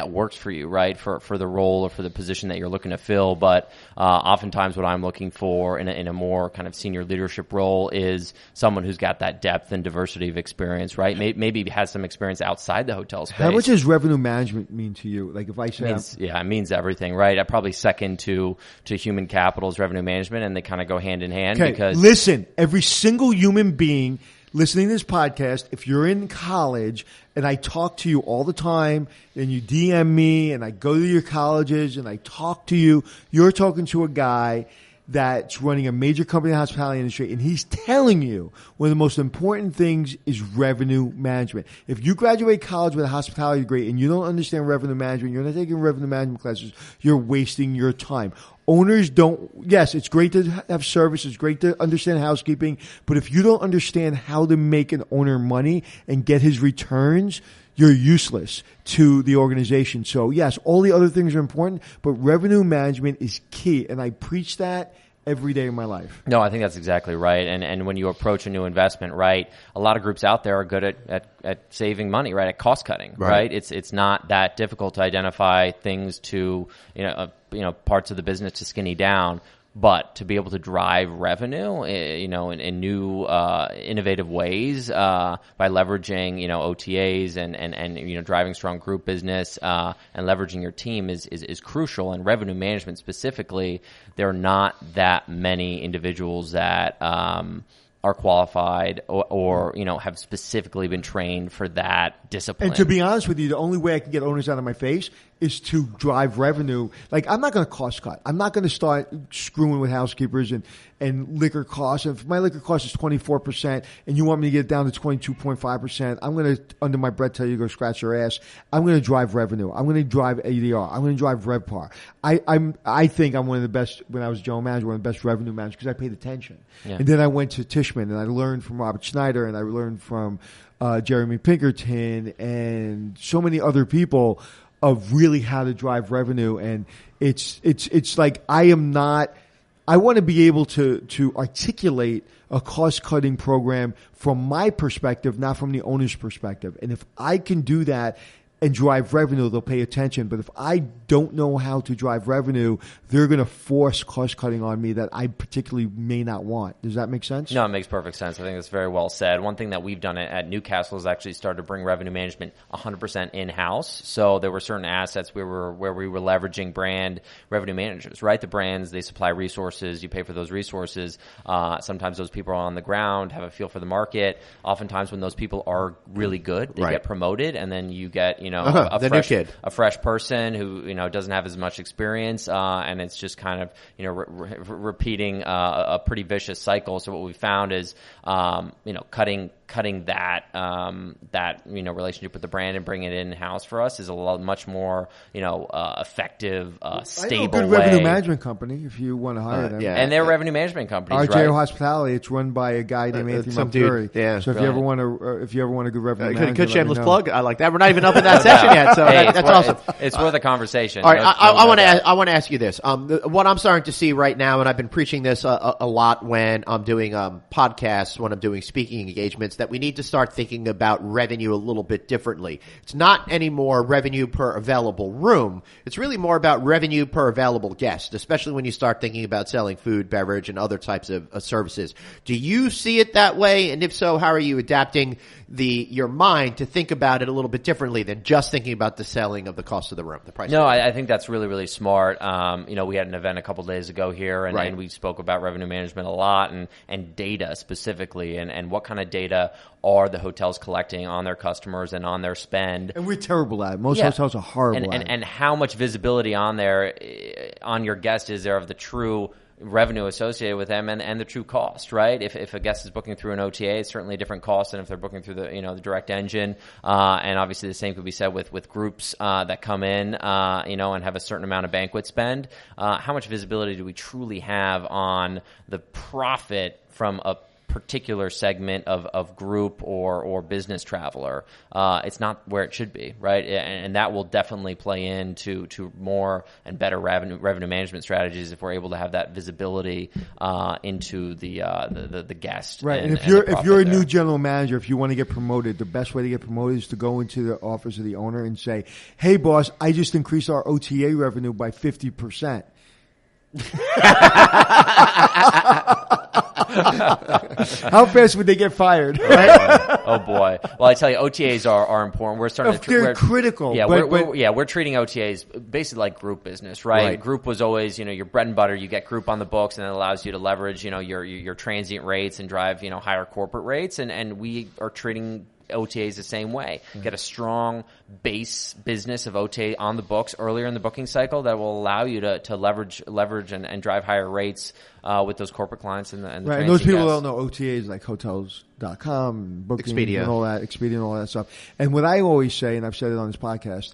works for you, right, for the role or for the position that you're looking to fill. But oftentimes what I'm looking for in a more kind of senior leadership role is someone who's got that depth and diversity of experience, right? Maybe has some experience outside the hotel space. How much does revenue management mean to you? Like if I say... it means everything, right? I probably second to human capital's revenue management, and they kind of go hand in hand. Okay, because listen, every single human being listening to this podcast, if you're in college and I talk to you all the time and you DM me and I go to your colleges and I talk to you, you're talking to a guy that's running a major company in the hospitality industry, and he's telling you one of the most important things is revenue management. If you graduate college with a hospitality degree and you don't understand revenue management, you're not taking revenue management classes, you're wasting your time. Owners don't, yes, it's great to have service, it's great to understand housekeeping, but if you don't understand how to make an owner money and get his returns, you're useless to the organization. So yes, all the other things are important, but revenue management is key. And I preach that every day of my life. No, I think that's exactly right. And when you approach a new investment, right, a lot of groups out there are good at saving money, right, at cost cutting, right? It's not that difficult to identify things to, parts of the business to skinny down. But to be able to drive revenue, in new, innovative ways, by leveraging, OTAs and driving strong group business, and leveraging your team is crucial. And revenue management specifically, there are not that many individuals that, are qualified or have specifically been trained for that discipline. And to be honest with you, the only way I can get owners out of my face is to drive revenue. Like, I'm not going to cost cut. I'm not going to start screwing with housekeepers and liquor costs. If my liquor cost is 24% and you want me to get it down to 22.5%, I'm going to, under my breath, tell you to go scratch your ass. I'm going to drive revenue. I'm going to drive ADR. I'm going to drive RevPAR. I think I'm one of the best, when I was general manager, one of the best revenue managers because I paid attention. Yeah. And then I went to Tishman and I learned from Robert Schneider and I learned from Jeremy Pinkerton and so many other people of really how to drive revenue. And it's like I want to be able to articulate a cost-cutting program from my perspective, not from the owner's perspective. And if I can do that and drive revenue, they'll pay attention. But if I don't know how to drive revenue, they're going to force cost-cutting on me that I particularly may not want. Does that make sense? No, it makes perfect sense. I think that's very well said. One thing that we've done at Newcastle is actually started to bring revenue management 100% in-house. So there were certain assets where we were leveraging brand revenue managers, right? The brands, they supply resources. You pay for those resources. Sometimes those people are on the ground, have a feel for the market. Oftentimes when those people are really good, they get promoted, and then you get, a fresh person who, doesn't have as much experience, and it's just kind of, repeating a pretty vicious cycle. So what we found is, cutting that relationship with the brand and bringing it in-house for us is a lot much more, effective, stable I know a good revenue management company if you want to hire them. Yeah. And they're revenue management companies, RJ Hospitality, it's run by a guy named Anthony Melchiorri. Yeah. So if you ever want a good revenue manager, good shameless plug. I like that. We're not even up in that session yet, so that's awesome. It's worth a conversation. All right, I want to ask you this. What I'm starting to see right now, and I've been preaching this a lot when I'm doing podcasts, when I'm doing speaking engagements, that we need to start thinking about revenue a little bit differently. It's not anymore revenue per available room. It's really more about revenue per available guest, especially when you start thinking about selling food, beverage, and other types of services. Do you see it that way? And if so, how are you adapting your mind to think about it a little bit differently than just thinking about the selling of the cost of the room, the price? No, I think that's really, really smart. We had an event a couple days ago here, and we spoke about revenue management a lot and data specifically, and what kind of data are the hotels collecting on their customers and on their spend. And we're terrible at it. Most hotels are horrible at it. And how much visibility on your guest is there of the true revenue associated with them and the true cost, right? If a guest is booking through an OTA, it's certainly a different cost than if they're booking through the direct engine. And obviously the same could be said with groups that come in, and have a certain amount of banquet spend. How much visibility do we truly have on the profit from a particular segment of group or business traveler? It's not where it should be, right? And that will definitely play into more and better revenue management strategies if we're able to have that visibility into the guest. Right. And if you're a new general manager, if you want to get promoted, the best way to get promoted is to go into the office of the owner and say, "Hey, boss, I just increased our OTA revenue by 50%." How fast would they get fired? Right? Oh boy! Well, I tell you, OTAs are important. We're starting to they're critical. Yeah, we're treating OTAs basically like group business, right? Group was always your bread and butter. You get group on the books, and it allows you to leverage your transient rates and drive higher corporate rates. And we are treating OTA is the same way. Get a strong base business of OTA on the books earlier in the booking cycle that will allow you to leverage and drive higher rates with those corporate clients and the right. And those people don't know OTAs like Hotels.com, Booking, Expedia, and all that, Expedia, and all that stuff. And what I always say, and I've said it on this podcast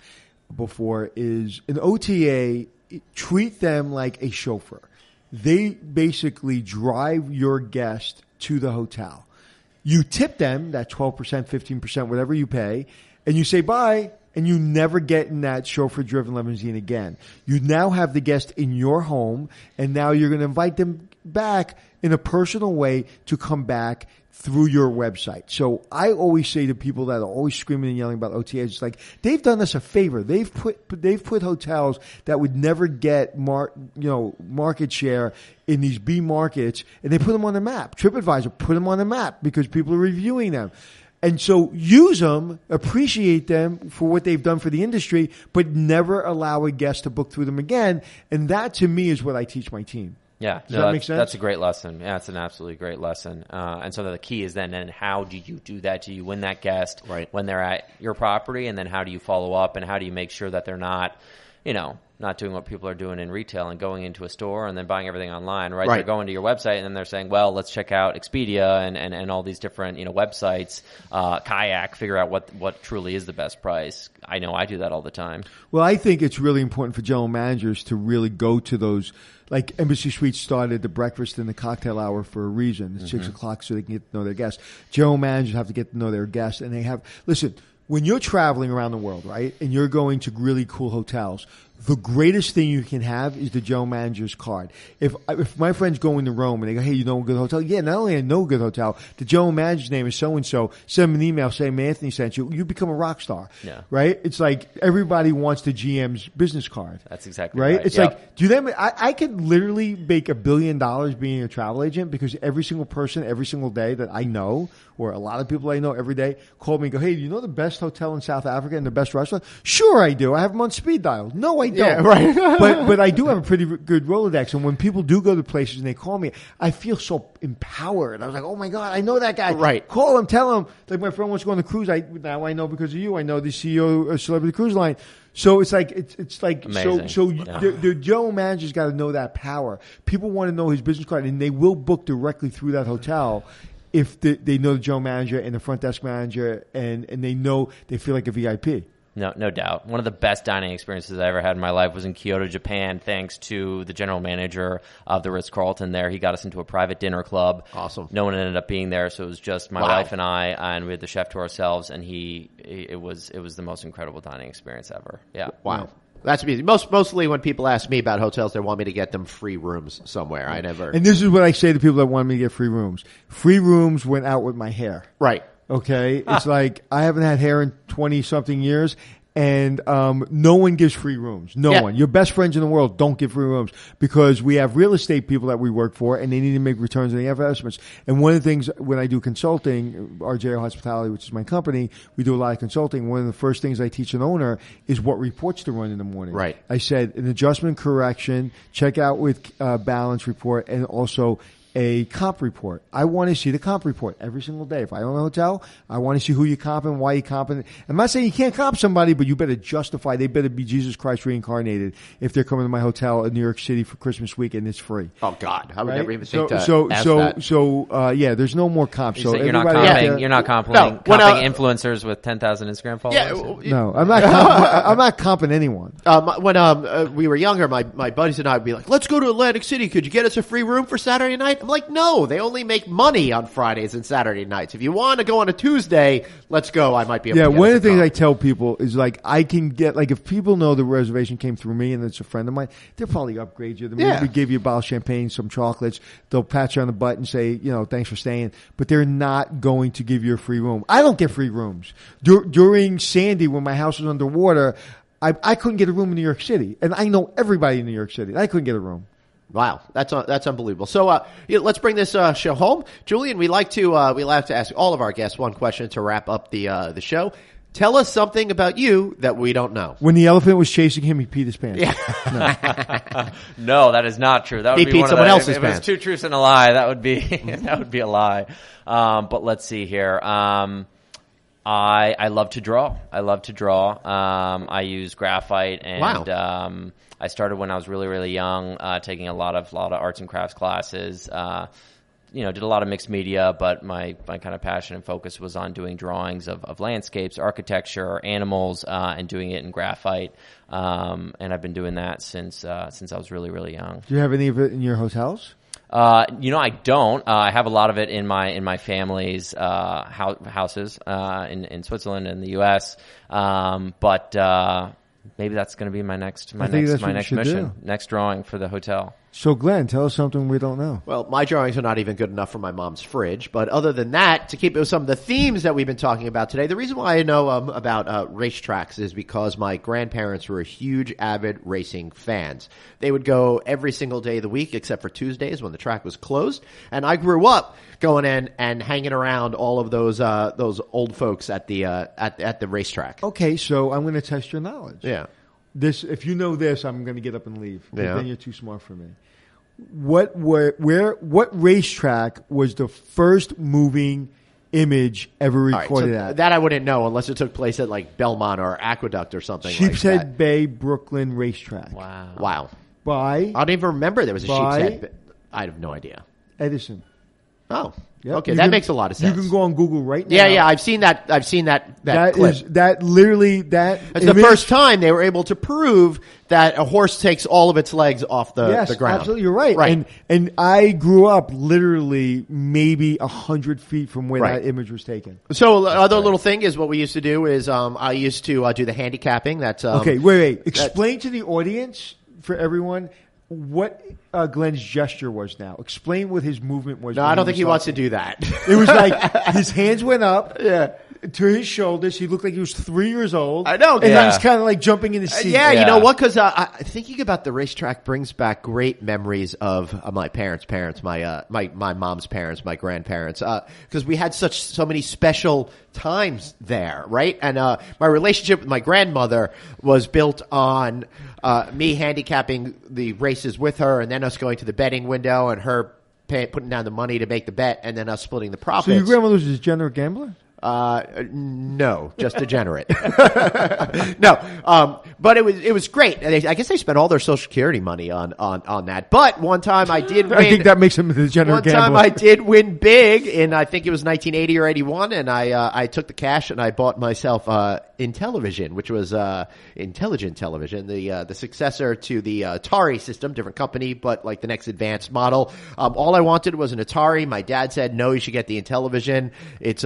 before, is an OTA, treat them like a chauffeur. They basically drive your guest to the hotel. You tip them that 12%, 15%, whatever you pay, and you say bye, and you never get in that chauffeur-driven limousine again. You now have the guest in your home, and now you're going to invite them back in a personal way to come back through your website. So I always say to people that are always screaming and yelling about OTAs, it's like, they've done us a favor. They've put hotels that would never get market share in these B markets, and they put them on the map. TripAdvisor put them on the map because people are reviewing them. And so use them, appreciate them for what they've done for the industry, but never allow a guest to book through them again. And that, to me, is what I teach my team. Yeah, Does that make sense? That's a great lesson. Yeah, it's an absolutely great lesson. And so the key is then how do you do that? Do you win that guest when they're at your property? And then how do you follow up? And how do you make sure that they're not, not doing what people are doing in retail and going into a store and then buying everything online, right? They're going to your website and then they're saying, well, let's check out Expedia and all these different, websites, Kayak, figure out what truly is the best price. I know I do that all the time. Well, I think it's really important for general managers to really go to those. Like Embassy Suites started the breakfast and the cocktail hour for a reason. It's 6 o'clock so they can get to know their guests. General managers have to get to know their guests, and listen, when you're traveling around the world, right, and you're going to really cool hotels, the greatest thing you can have is the general manager's card. If my friends go into Rome and they go, hey, you know a good hotel? Yeah, not only I know a good hotel, the general manager's name is so-and-so. Send them an email saying, Anthony sent you. You become a rock star. Yeah. Right? It's like everybody wants the GM's business card. That's exactly right. It's like, I could literally make $1 billion being a travel agent because every single person, every single day that I know, or a lot of people I know every day, call me and go, hey, do you know the best hotel in South Africa and the best restaurant? Sure I do. I have them on speed dial. No, I don't. Yeah, right. but I do have a pretty good Rolodex. And when people do go to places and they call me, I feel so empowered. I was like, oh my God, I know that guy. Right. Call him, tell him. Like my friend wants to go on the cruise. Now I know because of you. I know the CEO of Celebrity Cruise Line. So it's like amazing. So the general manager's got to know that power. People want to know his business card, and they will book directly through that hotel if they know the general manager and the front desk manager, and they feel like a VIP. No doubt. One of the best dining experiences I ever had in my life was in Kyoto, Japan, thanks to the general manager of the Ritz-Carlton there. He got us into a private dinner club. Awesome. No one ended up being there, so it was just my wife and I, and we had the chef to ourselves, and it was the most incredible dining experience ever. Yeah. Wow. That's amazing. Mostly when people ask me about hotels, they want me to get them free rooms somewhere. I never. And this is what I say to people that want me to get free rooms. Free rooms went out with my hair. Right. Okay. It's like I haven't had hair in 20 something years. And no one gives free rooms. No one. Your best friends in the world don't give free rooms because we have real estate people that we work for, and they need to make returns on the investments. And one of the things when I do consulting, RJO Hospitality, which is my company, we do a lot of consulting. One of the first things I teach an owner is what reports to run in the morning. Right. I said an adjustment correction, check out with balance report, and also a comp report. I want to see the comp report every single day. If I own a hotel, I want to see who you comping, why you comping. I'm not saying you can't comp somebody, but you better justify. They better be Jesus Christ reincarnated if they're coming to my hotel in New York City for Christmas week and it's free. Oh God, I would never even think that. There's no more comps. So you're not comping influencers with 10,000 Instagram followers. No, I'm not. I'm not comping anyone. When we were younger, my buddies and I would be like, "Let's go to Atlantic City. Could you get us a free room for Saturday night?" I'm like, no, they only make money on Fridays and Saturday nights. If you want to go on a Tuesday, let's go. I might be able to get one of the things I tell people is like I can get, like if people know the reservation came through me and it's a friend of mine, they'll probably upgrade you. They'll maybe give you a bottle of champagne, some chocolates. They'll pat you on the butt and say, thanks for staying. But they're not going to give you a free room. I don't get free rooms. During Sandy, when my house was underwater, I couldn't get a room in New York City. And I know everybody in New York City. I couldn't get a room. Wow, that's unbelievable. So let's bring this show home, Julian. We like to ask all of our guests one question to wrap up the show. Tell us something about you that we don't know. When the elephant was chasing him, he peed his pants. Yeah. No, that is not true. That would he be peed someone else's if pants. If it was 2 truths and a lie, that would be a lie. But let's see here. I love to draw. I use graphite, and I started when I was really, really young, taking a lot of arts and crafts classes. Did a lot of mixed media, but my kind of passion and focus was on doing drawings of landscapes, architecture, animals, and doing it in graphite. And I've been doing that since I was really, really young. Do you have any of it in your hotels? I don't. I have a lot of it in my family's houses in Switzerland and the U.S. But maybe that's going to be my next mission, next drawing for the hotel. So, Glenn, tell us something we don't know. Well, my drawings are not even good enough for my mom's fridge. But other than that, to keep it with some of the themes that we've been talking about today, the reason why I know about racetracks is because my grandparents were huge, avid racing fans. They would go every single day of the week except for Tuesdays when the track was closed. And I grew up going in and hanging around all of those old folks at the racetrack. Okay, so I'm going to test your knowledge. Yeah. If you know this, I'm going to get up and leave. Yeah. Then you're too smart for me. What racetrack was the first moving image ever recorded at? That I wouldn't know unless it took place at like Belmont or Aqueduct or something Sheepshead like that. Bay, Brooklyn Racetrack. Wow. By? I don't even remember there was a Sheepshead. I have no idea. Edison. Oh. Yep. Okay, that makes a lot of sense. You can go on Google right now. Yeah, I've seen that clip. That's the first time they were able to prove that a horse takes all of its legs off the ground. Absolutely, you're right. And I grew up literally maybe 100 feet from where that image was taken. So the other little thing is what we used to do is I used to do the handicapping. That's okay. Wait. Explain to the audience, for everyone, what Glenn's gesture was now. Explain what his movement was. No, I don't think he wants to do that. It was like his hands went up to his shoulders. He looked like he was 3 years old. I know. And he was kind of like jumping in his seat. You know what? Because thinking about the racetrack brings back great memories of my parents' parents, my mom's parents, my grandparents. Because we had so many special times there, right? And my relationship with my grandmother was built on me handicapping the races with her, and then us going to the betting window, and her putting down the money to make the bet, and then us splitting the profits. So your grandmother was a degenerate gambler? No, just degenerate. No, but it was great. I guess they spent all their Social Security money on that. But one time I did win. I think that makes him a degenerate gambler. One time I did win big in, I think it was 1980 or 81, and I took the cash and I bought myself Intellivision, which was Intelligent Television, the successor to the Atari system, different company, but like the next advanced model. All I wanted was an Atari. My dad said, no, you should get the Intellivision. It's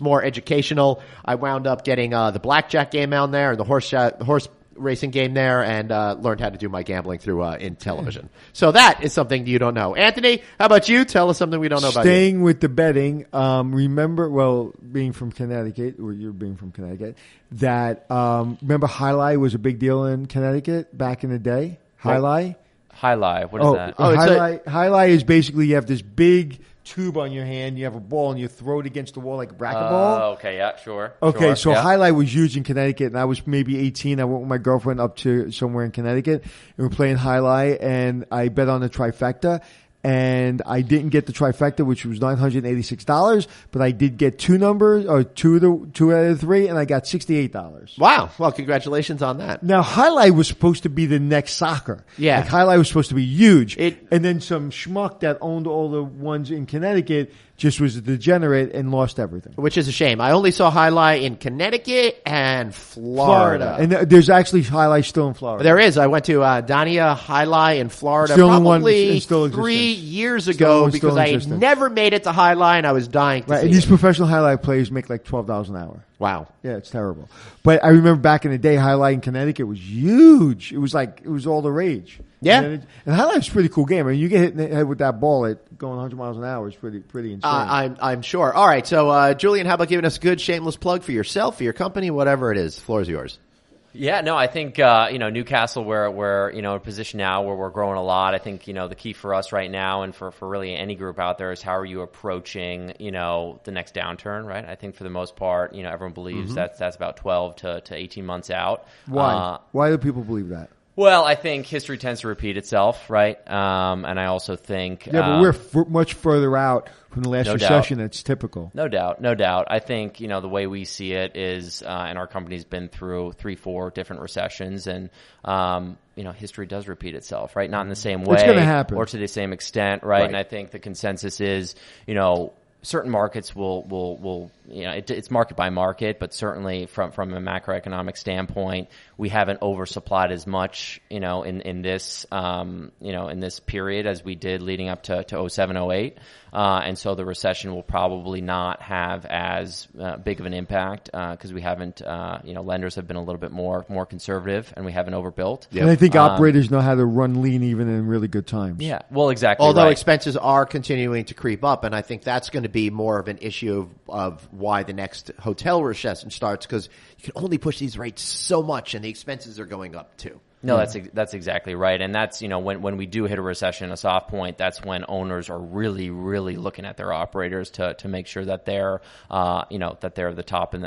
more educational. I wound up getting the blackjack game out there and the horse racing game there, and learned how to do my gambling through Intellivision. So that is something you don't know. Anthony, how about you? Tell us something we don't know about you. Staying with the betting, being from Connecticut, or you're being from Connecticut, that remember Highlight was a big deal in Connecticut back in the day? Highlight? Highlight, what is that? Highlight is basically you have this big tube on your hand, you have a ball, and you throw it against the wall like a racquetball. Okay, yeah, sure. Okay, so Highlight was used in Connecticut, and I was maybe 18. I went with my girlfriend up to somewhere in Connecticut, and we were playing Highlight, and I bet on the trifecta, and I didn't get the trifecta, which was $986, but I did get two numbers, or two out of the three, and I got $68. Wow. Well, congratulations on that. Now, Highlight was supposed to be the next soccer. Yeah. Like, Highlight was supposed to be huge. And then some schmuck that owned all the ones in Connecticut just was a degenerate and lost everything. Which is a shame. I only saw Highlight in Connecticut and Florida. And there's actually Highlight still in Florida. There is. I went to Dania Highlight in Florida probably 3 years ago because I had never made it to Highlight and I was dying to see and these professional Highlight players make like $12 an hour. Wow. Yeah, it's terrible. But I remember back in the day, Highlight in Connecticut was huge. It was all the rage. Yeah. And Highlight's a pretty cool game. I mean, you get hit in the head with that ball at going 100 miles an hour is pretty insane. I'm sure. All right. So, Julian, how about giving us a good shameless plug for yourself, for your company, whatever it is? The floor is yours. Yeah, no, I think, Newcastle, we're in a position now where we're growing a lot. I think, the key for us right now and for really any group out there is how are you approaching, the next downturn, right? I think for the most part, everyone believes that's about 12 to 18 months out. Why? Why do people believe that? Well, I think history tends to repeat itself, right? And I also think but we're much further out from the last recession. That's typical. No doubt. I think the way we see it is, and our company's been through 3-4 different recessions, and history does repeat itself, right? Not in the same way, it's going to happen, or to the same extent, right? And I think the consensus is, certain markets will it's market by market, but certainly from a macroeconomic standpoint, we haven't oversupplied as much, in this period as we did leading up to 07, 08. And so the recession will probably not have as big of an impact because we haven't, lenders have been a little bit more conservative, and we haven't overbuilt. Yep. And I think operators know how to run lean even in really good times. Yeah, well, exactly. Although right. expenses are continuing to creep up, and I think that's going to be more of an issue of why the next hotel recession starts, because you can only push these rates so much, and the expenses are going up too. No, that's exactly right, and that's when we do hit a recession, a soft point, that's when owners are really, really looking at their operators to make sure that they're that they're the top in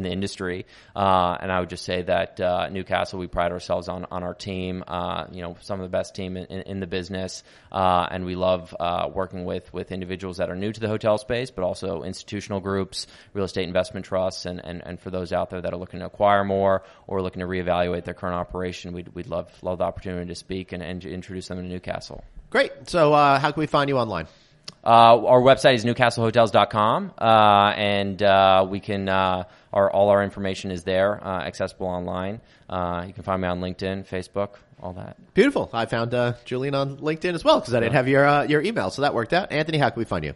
the industry. And I would just say that Newcastle, we pride ourselves on our team. Some of the best team in the business, and we love working with individuals that are new to the hotel space, but also institutional groups, real estate investment trusts, and for those out there that are looking to acquire more or looking to reevaluate their current operation, we'd love the opportunity to speak and introduce them to Newcastle. Great. So how can we find you online? Our website is newcastlehotels.com, and we can all our information is there, accessible online. You can find me on LinkedIn, Facebook, all that. Beautiful. I found Julian on LinkedIn as well because I didn't have your email, so that worked out. Anthony, how can we find you?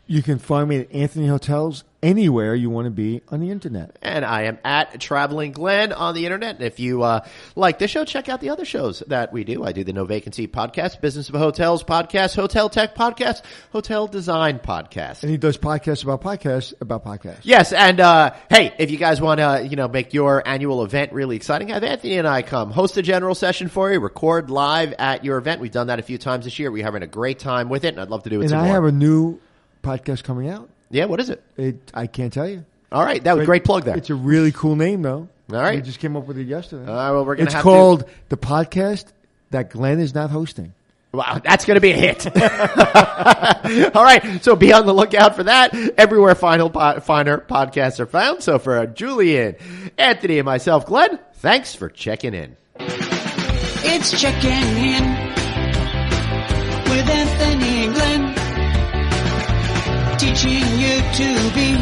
You can find me at Anthony Hotels anywhere you want to be on the internet. And I am at Traveling Glenn on the internet. And if you like this show, check out the other shows that we do. I do the No Vacancy podcast, Business of Hotels podcast, Hotel Tech podcast, Hotel Design podcast. And he does podcasts about podcasts. Yes, and hey, if you guys want to make your annual event really exciting, have Anthony and I come host a general session for you, record live at your event. We've done that a few times this year. We're having a great time with it, and I'd love to do it some more. And I have a new podcast coming out. Yeah, what is it? I can't tell you. All right, that was a great plug there. It's a really cool name, though. All right. We just came up with it yesterday. Well, we're going to have It's called The Podcast That Glenn Is Not Hosting. Wow, that's going to be a hit. All right, so be on the lookout for that. Everywhere finer podcasts are found. So for Julian, Anthony, and myself, Glenn, thanks for checking in. It's Checking In with Anthony and Glenn, teaching you to be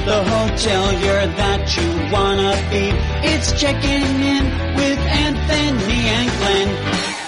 the hotelier that you wanna be. It's Checking In with Anthony and Glenn.